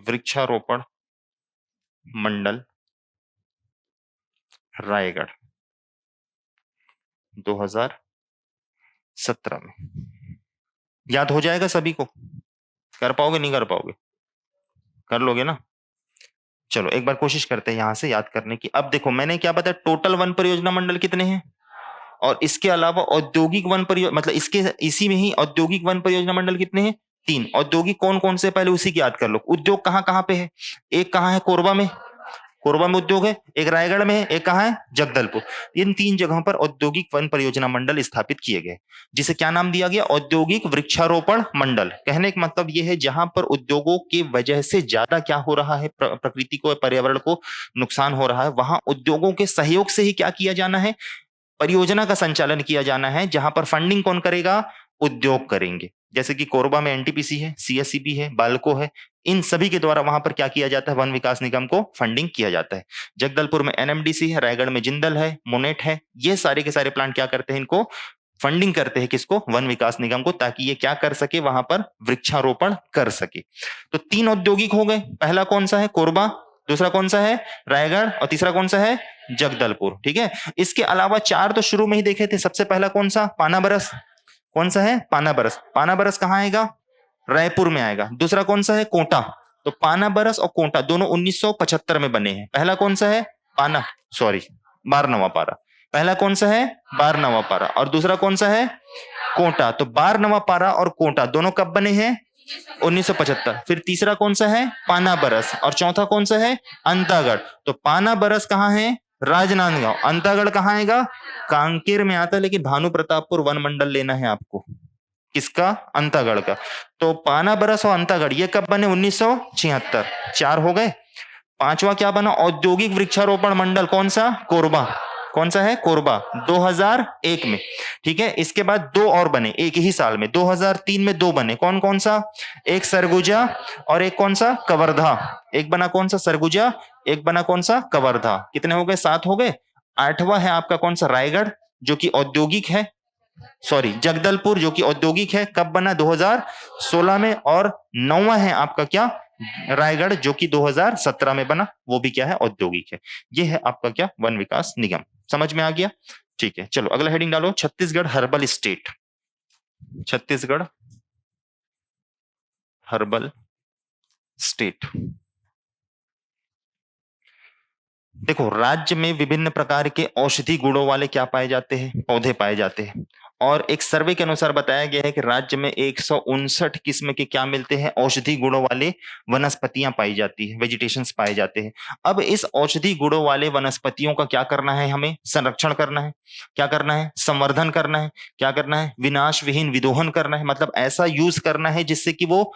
वृक्षारोपण मंडल रायगढ़। 2017 में। याद हो जाएगा सभी को? कर पाओगे? नहीं कर पाओगे? कर लोगे ना? चलो एक बार कोशिश करते हैं यहां से याद करने की। अब देखो मैंने क्या बताया, टोटल वन परियोजना मंडल कितने हैं, और इसके अलावा औद्योगिक वन परियोजना, मतलब इसके इसी में ही औद्योगिक वन परियोजना मंडल कितने हैं? 3। औद्योगिक कौन कौन से, पहले उसी की याद कर लो। उद्योग कहाँ कहाँ पे है? एक कहाँ है? कोरबा में। कोरबा में उद्योग है। एक रायगढ़ में है। एक कहाँ है? जगदलपुर। इन 3 जगहों पर औद्योगिक वन परियोजना मंडल स्थापित किए गए, जिसे क्या नाम दिया गया? औद्योगिक वृक्षारोपण मंडल। कहने का मतलब यह है, जहां पर उद्योगों की वजह से ज्यादा क्या हो रहा है, प्रकृति को, पर्यावरण को नुकसान हो रहा है, वहां उद्योगों के सहयोग से ही क्या किया जाना है? परियोजना का संचालन किया जाना है। जहां पर फंडिंग कौन करेगा? उद्योग करेंगे। जैसे कि कोरबा में एनटीपीसी है, सीएससीबी है, बाल्को है, इन सभी के द्वारा वहां पर क्या किया जाता है? वन विकास निगम को फंडिंग किया जाता है। जगदलपुर में एनएमडीसी है, रायगढ़ में जिंदल है, मोनेट है। ये सारे के सारे प्लांट क्या करते हैं? इनको फंडिंग करते हैं। किसको? वन विकास निगम को, ताकि ये क्या कर सके? वहां पर वृक्षारोपण कर सके। तो 3 औद्योगिक हो गए। पहला कौन सा है? कोरबा। दूसरा कौन सा है? रायगढ़। और तीसरा कौन सा है? जगदलपुर। ठीक है। इसके अलावा 4 तो शुरू में ही देखे थे। सबसे पहला कौन सा? पानाबरस। कौन सा है? पानाबरस। पानाबरस कहाँ आएगा? रायपुर में आएगा। दूसरा कौन सा है? कोंटा। तो पानाबरस और कोंटा दोनों 1975 में बने हैं। पहला कौन सा है? पाना सॉरी बारनवापारा। पहला कौन सा है? बारनवापारा। और दूसरा कौन सा है? कोंटा। तो बारनवापारा और कोंटा दोनों कब बने हैं? 1975। फिर तीसरा कौन सा है? पानाबरस। और चौथा कौन सा है? अंतागढ़। तो पानाबरस कहाँ है? राजनांदगांव। अंतागढ़ कहाँ आएगा? कांकेर में आता है। लेकिन भानु प्रतापपुर वन मंडल लेना है आपको। किसका? अंतागढ़ का। तो पानाबरस और अंतागढ़ ये कब बने? 1976। 4 हो गए। पांचवा क्या बना? औद्योगिक वृक्षारोपण मंडल। कौन सा? कोरबा। कौन सा है? कोरबा। 2001 में। ठीक है। इसके बाद 2 और बने एक ही साल में। 2003 में 2 बने। कौन कौन सा? एक सरगुजा और एक कौन सा? कवर्धा। एक बना कौन सा? सरगुजा। एक बना कौन सा? कवर्धा। कितने हो गए? 7 हो गए। 8वां है आपका कौन सा? रायगढ़, जो कि औद्योगिक है। सॉरी, जगदलपुर, जो कि औद्योगिक है। कब बना? 2016 में। और 9वां है आपका क्या? रायगढ़, जो कि 2017 में बना। वो भी क्या है? औद्योगिक है। ये है आपका क्या? वन विकास निगम। समझ में आ गया? ठीक है। चलो अगला हेडिंग डालो, Chhattisgarh herbal state. Chhattisgarh herbal state. देखो, राज्य में विभिन्न प्रकार के औषधि गुणों वाले क्या पाए जाते हैं? पौधे पाए जाते हैं। और एक सर्वे के अनुसार बताया गया है कि राज्य में 159 किस्म के क्या मिलते हैं? औषधि गुणों वाले वनस्पतियां पाई जाती है, वेजिटेशंस पाए जाते हैं। अब इस औषधि गुणों वाले वनस्पतियों का क्या करना है? हमें संरक्षण करना है। क्या करना है? संवर्धन करना है। क्या करना है? विनाश विहीन विदोहन करना है, मतलब ऐसा यूज करना है जिससे कि वो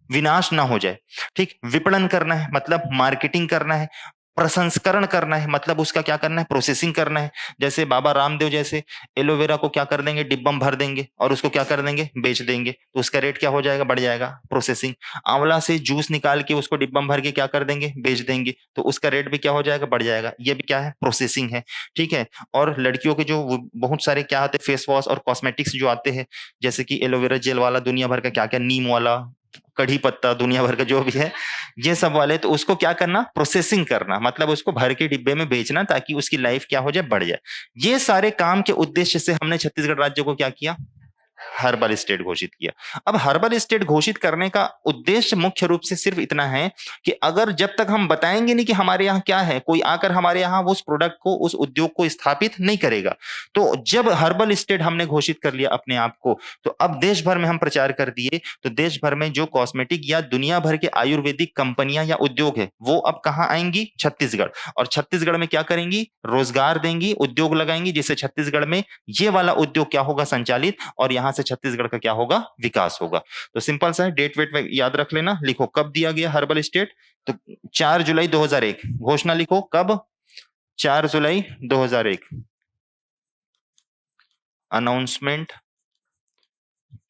विनाश ना हो जाए। ठीक, विपणन करना है, मतलब मार्केटिंग करना है। प्रसंस्करण करना है, मतलब उसका क्या करना है? प्रोसेसिंग करना है। जैसे बाबा रामदेव जैसे एलोवेरा को क्या कर देंगे? डिब्बा में भर देंगे और उसको क्या कर देंगे? बेच देंगे, तो उसका रेट क्या हो जाएगा? बढ़ जाएगा, प्रोसेसिंग। आंवला से जूस निकाल के उसको डिब्बा में भर के क्या कर देंगे? बेच देंगे, तो उसका रेट भी क्या हो जाएगा? बढ़ जाएगा। ये भी क्या है? प्रोसेसिंग है। ठीक है। और लड़कियों के जो बहुत सारे क्या आते हैं, फेस वॉश और कॉस्मेटिक्स जो आते हैं, जैसे कि एलोवेरा जेल वाला, दुनिया भर का क्या क्या, नीम वाला, कढ़ी पत्ता, दुनिया भर का जो भी है, ये सब वाले, तो उसको क्या करना? प्रोसेसिंग करना, मतलब उसको भर के डिब्बे में बेचना ताकि उसकी लाइफ क्या हो जाए? बढ़ जाए। ये सारे काम के उद्देश्य से हमने छत्तीसगढ़ राज्य को क्या किया? हर्बल स्टेट घोषित किया। अब हर्बल स्टेट घोषित करने का उद्देश्य मुख्य रूप से सिर्फ इतना है कि अगर जब तक हम बताएंगे नहीं कि हमारे यहाँ क्या है, कोई आकर हमारे यहाँ उस प्रोडक्ट को, उस उद्योग को स्थापित नहीं करेगा। तो जब हर्बल स्टेट हमने घोषित कर लिया अपने आप को, तो अब देश भर में हम प्रचार कर दिए, तो देश भर में जो कॉस्मेटिक या दुनिया भर के आयुर्वेदिक कंपनियां या उद्योग है, वो अब कहां आएंगी? छत्तीसगढ़। और छत्तीसगढ़ में क्या करेंगी? रोजगार देंगी, उद्योग लगाएंगी, जिससे छत्तीसगढ़ में ये वाला उद्योग क्या होगा? संचालित, और यहां से छत्तीसगढ़ का क्या होगा? विकास होगा। तो सिंपल सा है, डेट वेट याद रख लेना, लिखो कब दिया गया हर्बल स्टेट। तो 4 जुलाई 2001 घोषणा लिखो, कब? 4 जुलाई 2001 अनाउंसमेंट,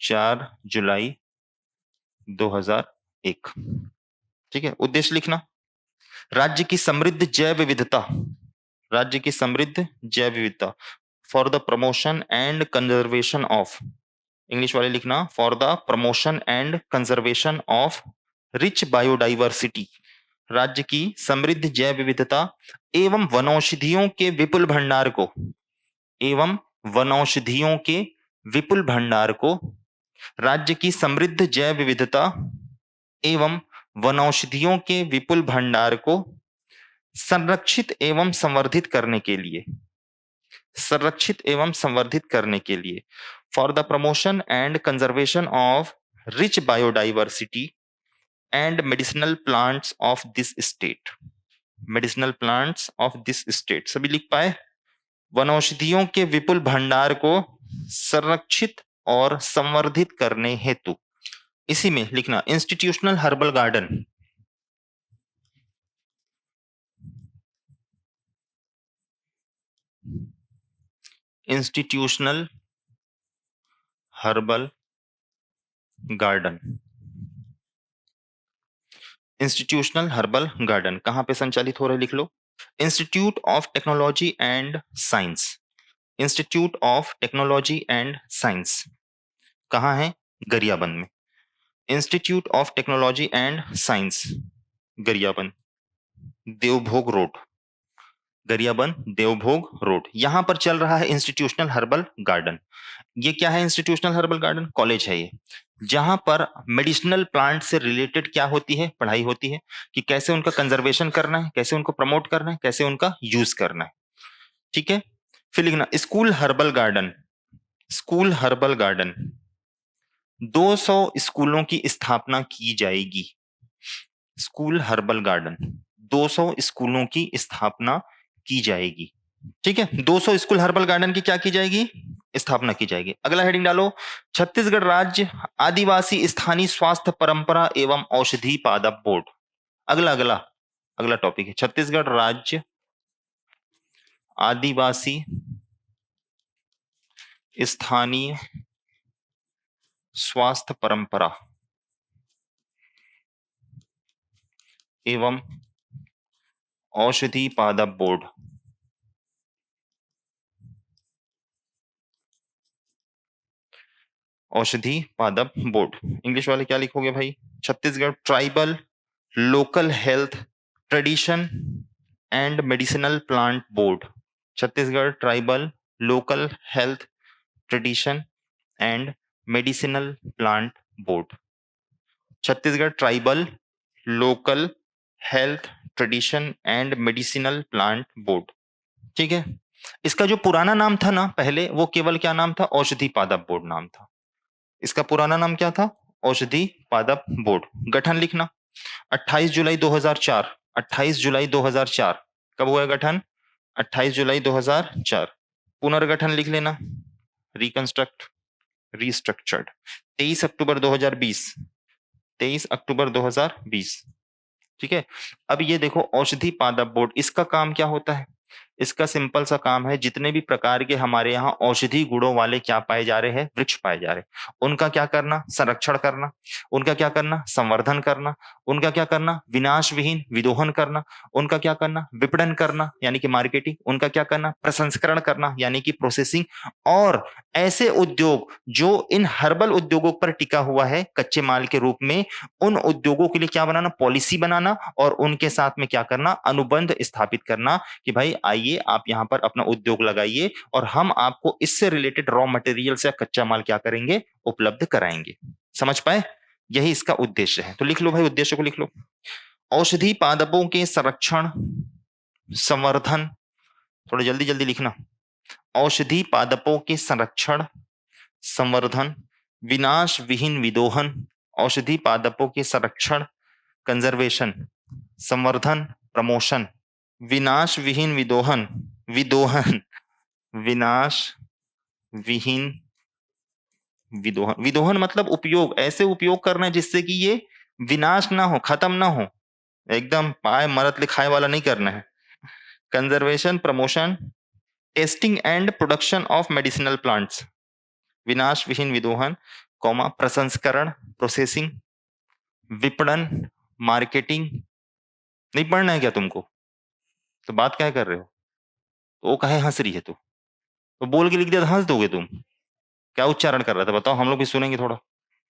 4 जुलाई 2001। ठीक है। उद्देश्य लिखना, राज्य की समृद्ध जैव विविधता, राज्य की समृद्ध जैव विविधता, for the promotion and conservation of, English वाले लिखना, for the promotion and conservation of rich biodiversity, राज्य की समृद्ध जैव विविधता एवं वनौषधियों के विपुल भंडार को, एवं वनौषधियों के विपुल भंडार को, राज्य की समृद्ध जैव विविधता एवं वनौषधियों के विपुल भंडार को संरक्षित एवं संवर्धित करने के लिए, संरक्षित एवं संवर्धित करने के लिए, for the promotion and conservation of rich biodiversity and medicinal plants of this state, medicinal plants of this state, सभी लिख पाए? वनौषधियों के विपुल भंडार को संरक्षित और संवर्धित करने हेतु, इसी में लिखना institutional herbal garden, institutional herbal garden, institutional herbal garden कहां पे संचालित हो रहा है? लिख लो, institute of technology and science, institute of technology and science कहां है? गरियाबंद में। Institute of technology and science Gariaband, Devbhog road, Gariaband Devbhog road, यहां पर चल रहा है इंस्टीट्यूशनल हर्बल गार्डन। ये क्या है? इंस्टीट्यूशनल हर्बल गार्डन कॉलेज है ये, जहां पर मेडिसिनल प्लांट से रिलेटेड क्या होती है? पढ़ाई होती है कि कैसे उनका कंजर्वेशन करना है, कैसे उनको प्रमोट करना है, कैसे उनका यूज करना है। ठीक है। फिर लिखना school herbal garden, school herbal garden 200 स्कूलों की स्थापना की जाएगी। स्कूल हर्बल गार्डन 200 स्कूलों की स्थापना की जाएगी। ठीक है। 200 स्कूल हर्बल गार्डन की क्या की जाएगी? स्थापना की जाएगी। अगला हेडिंग डालो, छत्तीसगढ़ राज्य आदिवासी स्थानीय स्वास्थ्य परंपरा एवं औषधि पादप बोर्ड। अगला अगला अगला टॉपिक है छत्तीसगढ़ राज्य आदिवासी स्थानीय स्वास्थ्य परंपरा एवं औषधि पादप बोर्ड। औषधि पादप बोर्ड, इंग्लिश वाले क्या लिखोगे भाई? Chhattisgarh tribal local health tradition and medicinal plant board, Chhattisgarh tribal local health tradition and medicinal plant board, Chhattisgarh tribal local health tradition and medicinal plant board. ठीक है, इसका जो पुराना नाम था ना पहले, वो केवल क्या नाम था, औषधि पादप बोर्ड नाम था। इसका पुराना नाम क्या था, औषधि पादप बोर्ड। गठन लिखना 28 जुलाई 2004, 28 जुलाई 2004 कब हुआ गठन, 28 जुलाई 2004। पुनर्गठन लिख लेना, रिकंस्ट्रक्ट, रिस्ट्रक्चर्ड 23 अक्टूबर 2020, 23 अक्टूबर 2020। ठीक है, अब ये देखो औषधि पादप बोर्ड, इसका काम क्या होता है, इसका सिंपल सा काम है, जितने भी प्रकार के हमारे यहाँ औषधि गुणों वाले क्या पाए जा रहे हैं, वृक्ष पाए जा रहे हैं, उनका क्या करना, संरक्षण करना, उनका क्या करना, संवर्धन करना, उनका क्या करना, विनाश विहीन विदोहन करना, उनका क्या करना, विपणन करना यानी कि मार्केटिंग, उनका क्या करना, प्रसंस्करण करना यानी कि प्रोसेसिंग, और ऐसे उद्योग जो इन हर्बल उद्योगों पर टिका हुआ है कच्चे माल के रूप में, उन उद्योगों के लिए क्या बनाना, पॉलिसी बनाना, और उनके साथ में क्या करना, अनुबंध स्थापित करना कि भाई आइए आप यहां पर अपना उद्योग लगाइए और हम आपको इससे रिलेटेड रॉ मटेरियल से कच्चा माल क्या करेंगे, उपलब्ध कराएंगे। समझ पाए, यही इसका उद्देश्य है। तो लिख लो भाई, उद्देश्य को लिख लो, औषधि पादपों के संरक्षण, संवर्धन, थोड़ा जल्दी जल्दी लिखना, औषधि पादपों के संरक्षण, संवर्धन, विनाश विहीन विदोहन, औषधि पादपों के संरक्षण, कंजर्वेशन, संवर्धन, प्रमोशन, विनाश विहीन विदोहन, विदोहन, विनाश विहीन विदोहन, विदोहन मतलब उपयोग, ऐसे उपयोग करना है जिससे कि ये विनाश ना हो, खत्म ना हो, एकदम पाए मरत लिखाए वाला नहीं करना है। Conservation, promotion, testing and production of medicinal plants, विनाश विहीन विदोहन, कॉमा, प्रसंस्करण, प्रोसेसिंग, विपणन, मार्केटिंग। नहीं पढ़ना है क्या तुमको, तो बात क्या कर रहे हो, तो वो काहे हंस रही है तू, तो बोल के लिख दिया तो हंस दोगे तुम, क्या उच्चारण कर रहा था बताओ, हम लोग भी सुनेंगे थोड़ा।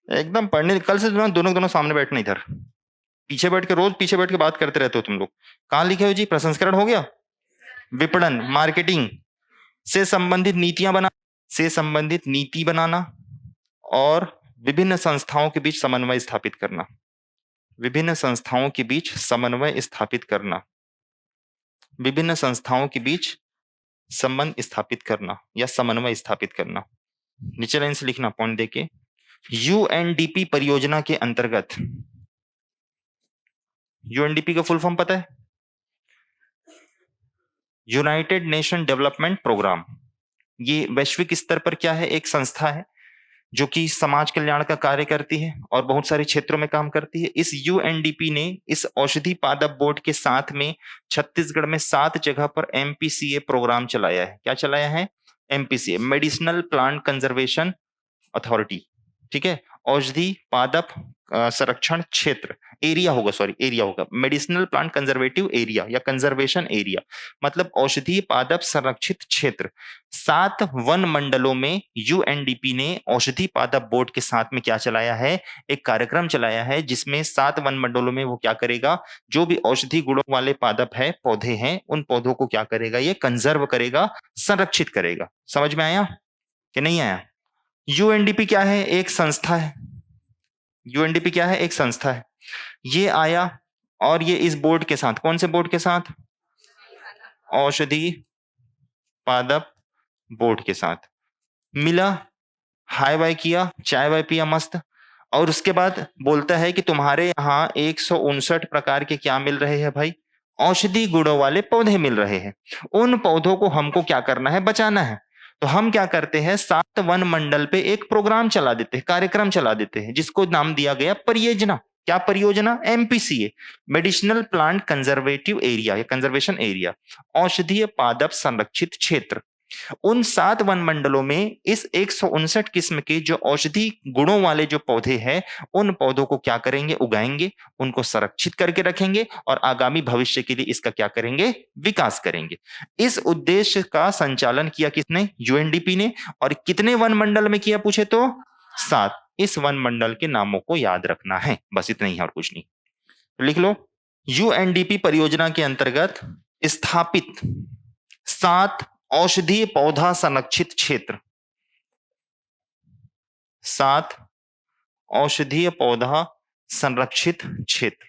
एकदम पढ़ने, कल से दोनों दोनों सामने बैठना इधर, पीछे बैठ के, रोज पीछे बैठ के बात करते रहते हो तुम लोग। कहाँ लिखे हो जी, प्रसंस्करण हो गया, विपणन मार्केटिंग से संबंधित नीतियां बना, से संबंधित नीति बनाना, और विभिन्न संस्थाओं के बीच समन्वय स्थापित करना, विभिन्न संस्थाओं के बीच समन्वय स्थापित करना, विभिन्न संस्थाओं के बीच संबंध स्थापित करना या समन्वय स्थापित करना। नीचे लाइन से लिखना पॉइंट देके, यूएनडीपी परियोजना के अंतर्गत, यूएनडीपी का फुल फॉर्म पता है, यूनाइटेड नेशन डेवलपमेंट प्रोग्राम। ये वैश्विक स्तर पर क्या है, एक संस्था है जो कि समाज कल्याण का कार्य करती है और बहुत सारे क्षेत्रों में काम करती है। इस यूएनडीपी ने इस औषधि पादप बोर्ड के साथ में छत्तीसगढ़ में 7 जगह पर एमपीसीए प्रोग्राम चलाया है। क्या चलाया है, MPCA, medicinal plant conservation authority. ठीक है, औषधि पादप संरक्षण क्षेत्र, एरिया होगा, सॉरी एरिया होगा, मेडिसिनल प्लांट कंजर्वेटिव एरिया या कंजर्वेशन एरिया, मतलब औषधि पादप संरक्षित क्षेत्र। 7 वन मंडलों में यूएनडीपी ने औषधि पादप बोर्ड के साथ में क्या चलाया है, एक कार्यक्रम चलाया है, जिसमें 7 वन मंडलों में वो क्या करेगा, जो भी औषधि गुणों वाले पादप है, पौधे हैं, उन पौधों को क्या करेगा, ये कंजर्व करेगा, संरक्षित करेगा। समझ में आया कि नहीं आया। यूएनडीपी क्या है, एक संस्था है। यूएनडीपी क्या है, एक संस्था है। ये आया और ये इस बोर्ड के साथ, कौन से बोर्ड के साथ, औषधि पादप बोर्ड के साथ मिला, हाय वाय किया, चाय वाय पिया मस्त, और उसके बाद बोलता है कि तुम्हारे यहाँ 159 प्रकार के क्या मिल रहे हैं भाई, औषधि गुणों वाले पौधे मिल रहे हैं। उन पौधों को हमको क्या करना है, बचाना है। तो हम क्या करते हैं, 7 वन मंडल पे एक प्रोग्राम चला देते हैं, कार्यक्रम चला देते हैं, जिसको नाम दिया गया परियोजना। क्या परियोजना, MPCA, medicinal plant conservative area या कंजर्वेशन एरिया, औषधीय पादप संरक्षित क्षेत्र। उन 7 वन मंडलों में इस 159 किस्म के जो औषधि गुणों वाले जो पौधे हैं, उन पौधों को क्या करेंगे, उगाएंगे, उनको संरक्षित करके रखेंगे और आगामी भविष्य के लिए इसका क्या करेंगे, विकास करेंगे। इस उद्देश्य का संचालन किया किसने, यूएनडीपी ने। और कितने वन मंडल में किया पूछे तो 7। इस वन मंडल के नामों को याद रखना है, बस इतना ही है और कुछ नहीं। तो लिख लो, यूएनडीपी परियोजना के अंतर्गत स्थापित 7 औषधीय पौधा संरक्षित क्षेत्र, 7 औषधीय पौधा संरक्षित क्षेत्र,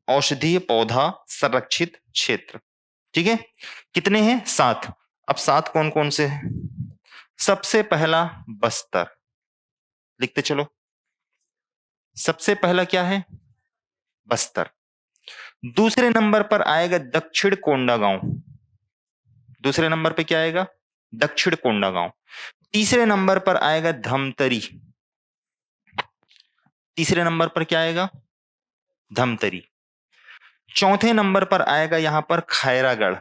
औषधीय पौधा संरक्षित क्षेत्र। ठीक है, कितने हैं? 7। अब 7 कौन कौन से हैं? सबसे पहला बस्तर, लिखते चलो। सबसे पहला क्या है? बस्तर। दूसरे नंबर पर आएगा दक्षिण कोंडागांव। दूसरे नंबर पे क्या आएगा? दक्षिण कोंडागांव। तीसरे नंबर पर आएगा धमतरी। तीसरे नंबर पर क्या आएगा? धमतरी। चौथे नंबर पर आएगा यहां पर खैरागढ़।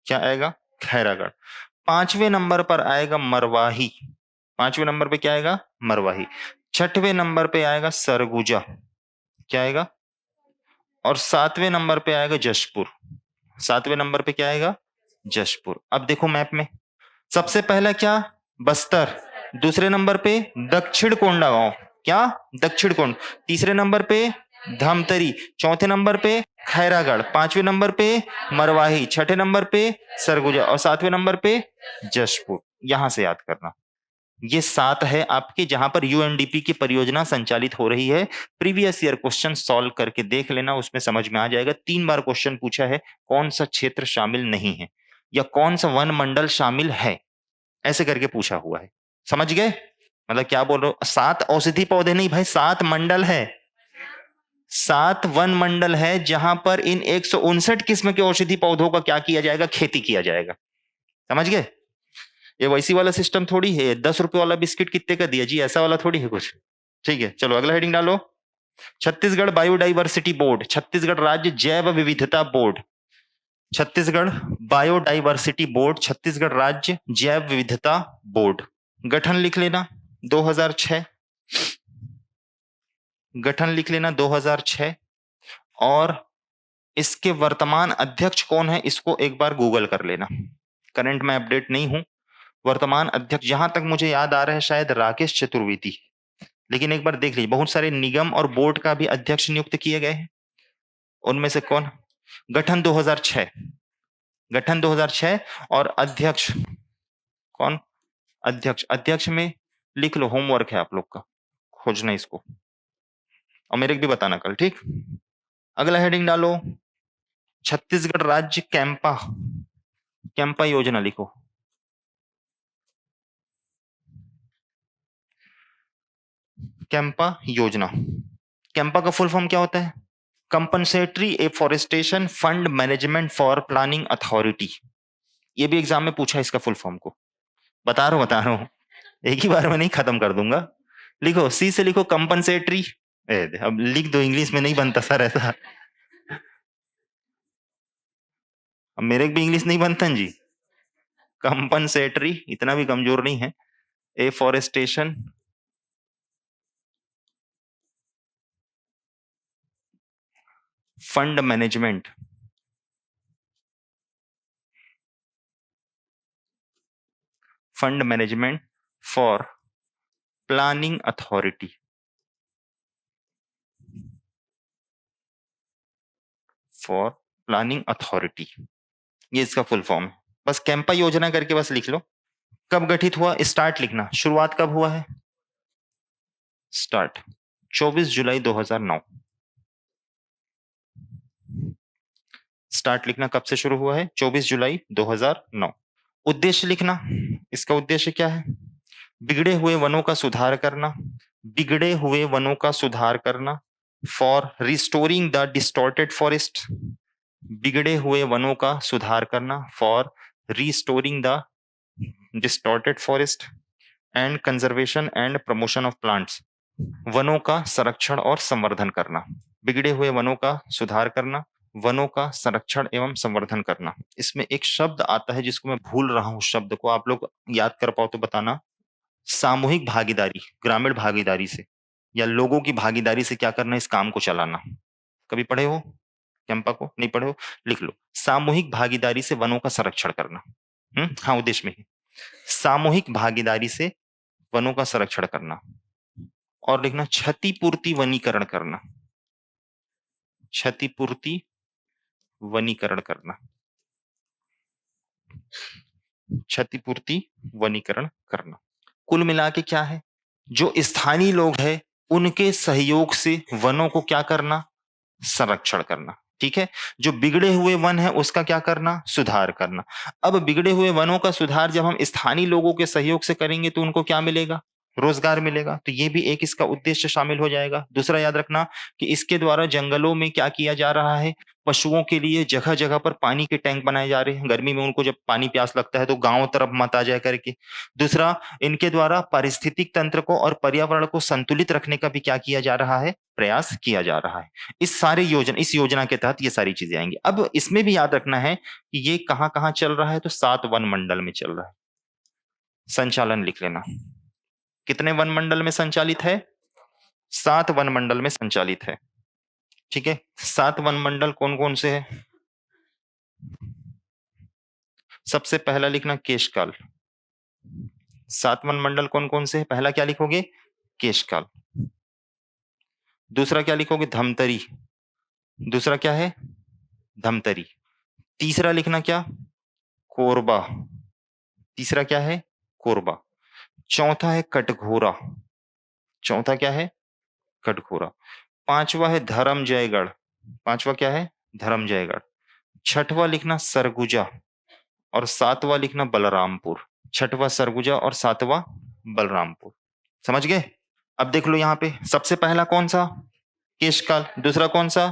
क्या आएगा? खैरागढ़। पांचवें नंबर पर आएगा मरवाही। पांचवें नंबर पे क्या आएगा? मरवाही। छठवें नंबर पे आएगा सरगुजा। क्या आएगा? और सातवें नंबर पे आएगा जशपुर। सातवें नंबर पे क्या आएगा? जशपुर। अब देखो मैप में, सबसे पहला क्या? बस्तर। दूसरे नंबर पे दक्षिण कोंडागांव। क्या? दक्षिण कोंड। तीसरे नंबर पे धमतरी। चौथे नंबर पे खैरागढ़। पांचवें नंबर पे मरवाही। छठे नंबर पे सरगुजा और सातवें नंबर पे जशपुर। यहां से याद करना। ये 7 है आपके, जहां पर यूएनडीपी की परियोजना संचालित हो रही है। प्रीवियस ईयर क्वेश्चन सॉल्व करके देख लेना, उसमें समझ में आ जाएगा। 3 बार क्वेश्चन पूछा है, कौन सा क्षेत्र शामिल नहीं है या कौन सा वन मंडल शामिल है, ऐसे करके पूछा हुआ है। समझ गए? मतलब क्या बोल रहे हो? 7 औषधि पौधे नहीं भाई, 7 मंडल है। 7 वन मंडल है जहां पर इन 159 किस्म के औषधि पौधों का क्या किया जाएगा? खेती किया जाएगा। समझ गए? ये वैसी वाला सिस्टम थोड़ी है, 10 रुपए वाला बिस्किट कितने का दिया जी, ऐसा वाला थोड़ी है कुछ। ठीक है, चलो अगला हेडिंग डालो। छत्तीसगढ़ बायोडाइवर्सिटी बोर्ड, छत्तीसगढ़ राज्य जैव विविधता board. Chhattisgarh biodiversity board, Chhattisgarh राज्य जैव विविधता बोर्ड। गठन लिख लेना 2006। गठन लिख लेना 2006। और इसके वर्तमान अध्यक्ष कौन है, इसको एक बार गूगल कर लेना। करंट में अपडेट नहीं हूं। वर्तमान अध्यक्ष जहां तक मुझे याद आ रहा है शायद राकेश चतुर्वेदी, लेकिन एक बार देख लीजिए। बहुत सारे निगम और बोर्ड का भी अध्यक्ष नियुक्त किए गए हैं, उनमें से कौन? गठन 2006। गठन 2006। और अध्यक्ष कौन? अध्यक्ष, अध्यक्ष में लिख लो, होमवर्क है आप लोग का, खोजना इसको और मेरे को भी बताना कल। ठीक, अगला हेडिंग डालो। छत्तीसगढ़ राज्य कैंपा, कैंपा योजना लिखो। कैंपा योजना, कैंपा का फुल फॉर्म क्या होता है? Compensatory afforestation fund management for planning authority. ये भी एग्जाम में पूछा इसका फुल फॉर्म को। बता रहा हूं, एक ही बार में नहीं खत्म कर दूंगा। लिखो, सी से लिखो कंपनसेटरी। अब लिख दो, इंग्लिश में नहीं बनता सर ऐसा। अब मेरे भी इंग्लिश नहीं बनता जी। कंपनसेटरी, इतना भी कमजोर नहीं है। Afforestation fund management, fund management for planning authority. For planning authority, ये इसका फुल फॉर्म है। बस कैंपा योजना करके बस लिख लो। कब गठित हुआ? स्टार्ट लिखना, शुरुआत कब हुआ है? स्टार्ट 24 जुलाई 2009। स्टार्ट लिखना, कब से शुरू हुआ है? 24 जुलाई 2009। उद्देश्य लिखना, इसका उद्देश्य क्या है? बिगड़े हुए वनों का सुधार करना। बिगड़े हुए वनों का सुधार करना। For restoring the distorted forest. बिगड़े हुए वनों का सुधार करना for restoring the distorted forest and conservation and promotion of plants. वनों का संरक्षण और संवर्धन करना। बिगड़े हुए वनों का सुधार करना, वनों का संरक्षण एवं संवर्धन करना। इसमें एक शब्द आता है जिसको मैं भूल रहा हूं, शब्द को आप लोग याद कर पाओ तो बताना। सामूहिक भागीदारी, ग्रामीण भागीदारी से या लोगों की भागीदारी से क्या करना? इस काम को चलाना। कभी पढ़े हो कैंपा को? नहीं पढ़े हो? लिख लो, सामूहिक भागीदारी से वनों का संरक्षण करना। हाँ, उद्देश्य में ही सामूहिक भागीदारी से वनों का संरक्षण करना। और लिखना क्षतिपूर्ति वनीकरण करना। क्षतिपूर्ति वनीकरण करना। क्षतिपूर्ति वनीकरण करना। कुल मिला के क्या है? जो स्थानीय लोग हैं उनके सहयोग से वनों को क्या करना, संरक्षण करना। ठीक है, जो बिगड़े हुए वन है उसका क्या करना, सुधार करना। अब बिगड़े हुए वनों का सुधार जब हम स्थानीय लोगों के सहयोग से करेंगे तो उनको क्या मिलेगा, रोजगार मिलेगा। तो ये भी एक इसका उद्देश्य शामिल हो जाएगा। दूसरा याद रखना कि इसके द्वारा जंगलों में क्या किया जा रहा है, पशुओं के लिए जगह जगह पर पानी के टैंक बनाए जा रहे हैं, गर्मी में उनको जब पानी प्यास लगता है तो गांव तरफ मत आ जाए करके। दूसरा, इनके द्वारा पारिस्थितिक तंत्र को और पर्यावरण को संतुलित रखने का भी क्या किया जा रहा है, प्रयास किया जा रहा है। इस योजना के तहत ये सारी चीजें आएंगी। अब इसमें भी याद रखना है कि ये कहां कहां चल रहा है, तो 7 वन मंडल में चल रहा है। संचालन लिख लेना, कितने वन मंडल में संचालित है, 7 वन मंडल में संचालित है। ठीक है, 7 वन मंडल कौन कौन से है, सबसे पहला लिखना केशकाल। 7 वन मंडल कौन कौन से है, पहला क्या लिखोगे, केशकाल। दूसरा क्या लिखोगे, धमतरी। दूसरा क्या है, धमतरी। तीसरा लिखना क्या, कोरबा। तीसरा क्या है, कोरबा। चौथा है कटघोरा। चौथा क्या है, कटघोरा। पांचवा है धर्मजयगढ़। पांचवा क्या है, धर्मजयगढ़। छठवा लिखना सरगुजा और सातवां लिखना बलरामपुर। छठवा सरगुजा और सातवां बलरामपुर। समझ गए। अब देख लो यहाँ पे, सबसे पहला कौन सा, केशकाल। दूसरा कौन सा,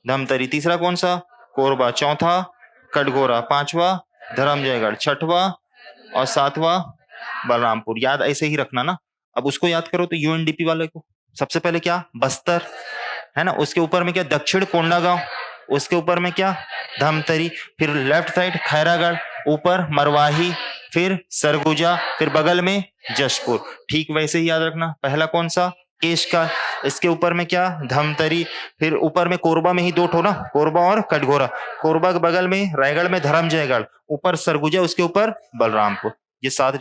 धमतरी। तीसरा कौन सा, कोरबा। चौथा कटघोरा। पांचवा धर्मजयगढ़। छठवा और सातवां बलरामपुर। याद ऐसे ही रखना ना। अब उसको याद करो तो यूएनडीपी वाले को, सबसे पहले क्या, बस्तर है ना, उसके ऊपर में क्या, दक्षिण कोंडागांव, उसके ऊपर में क्या, धमतरी, फिर लेफ्ट साइड खैरागढ़, ऊपर मरवाही, फिर सरगुजा, फिर बगल में जशपुर। ठीक वैसे ही याद रखना, पहला कौन सा, केशकाल, इसके ऊपर में क्या, धमतरी, फिर ऊपर में कोरबा में ही 2 ठो ना, कोरबा और कटघोरा। कोरबा के बगल में रायगढ़ में धर्मजयगढ़, ऊपर सरगुजा, उसके ऊपर बलरामपुर। ये 7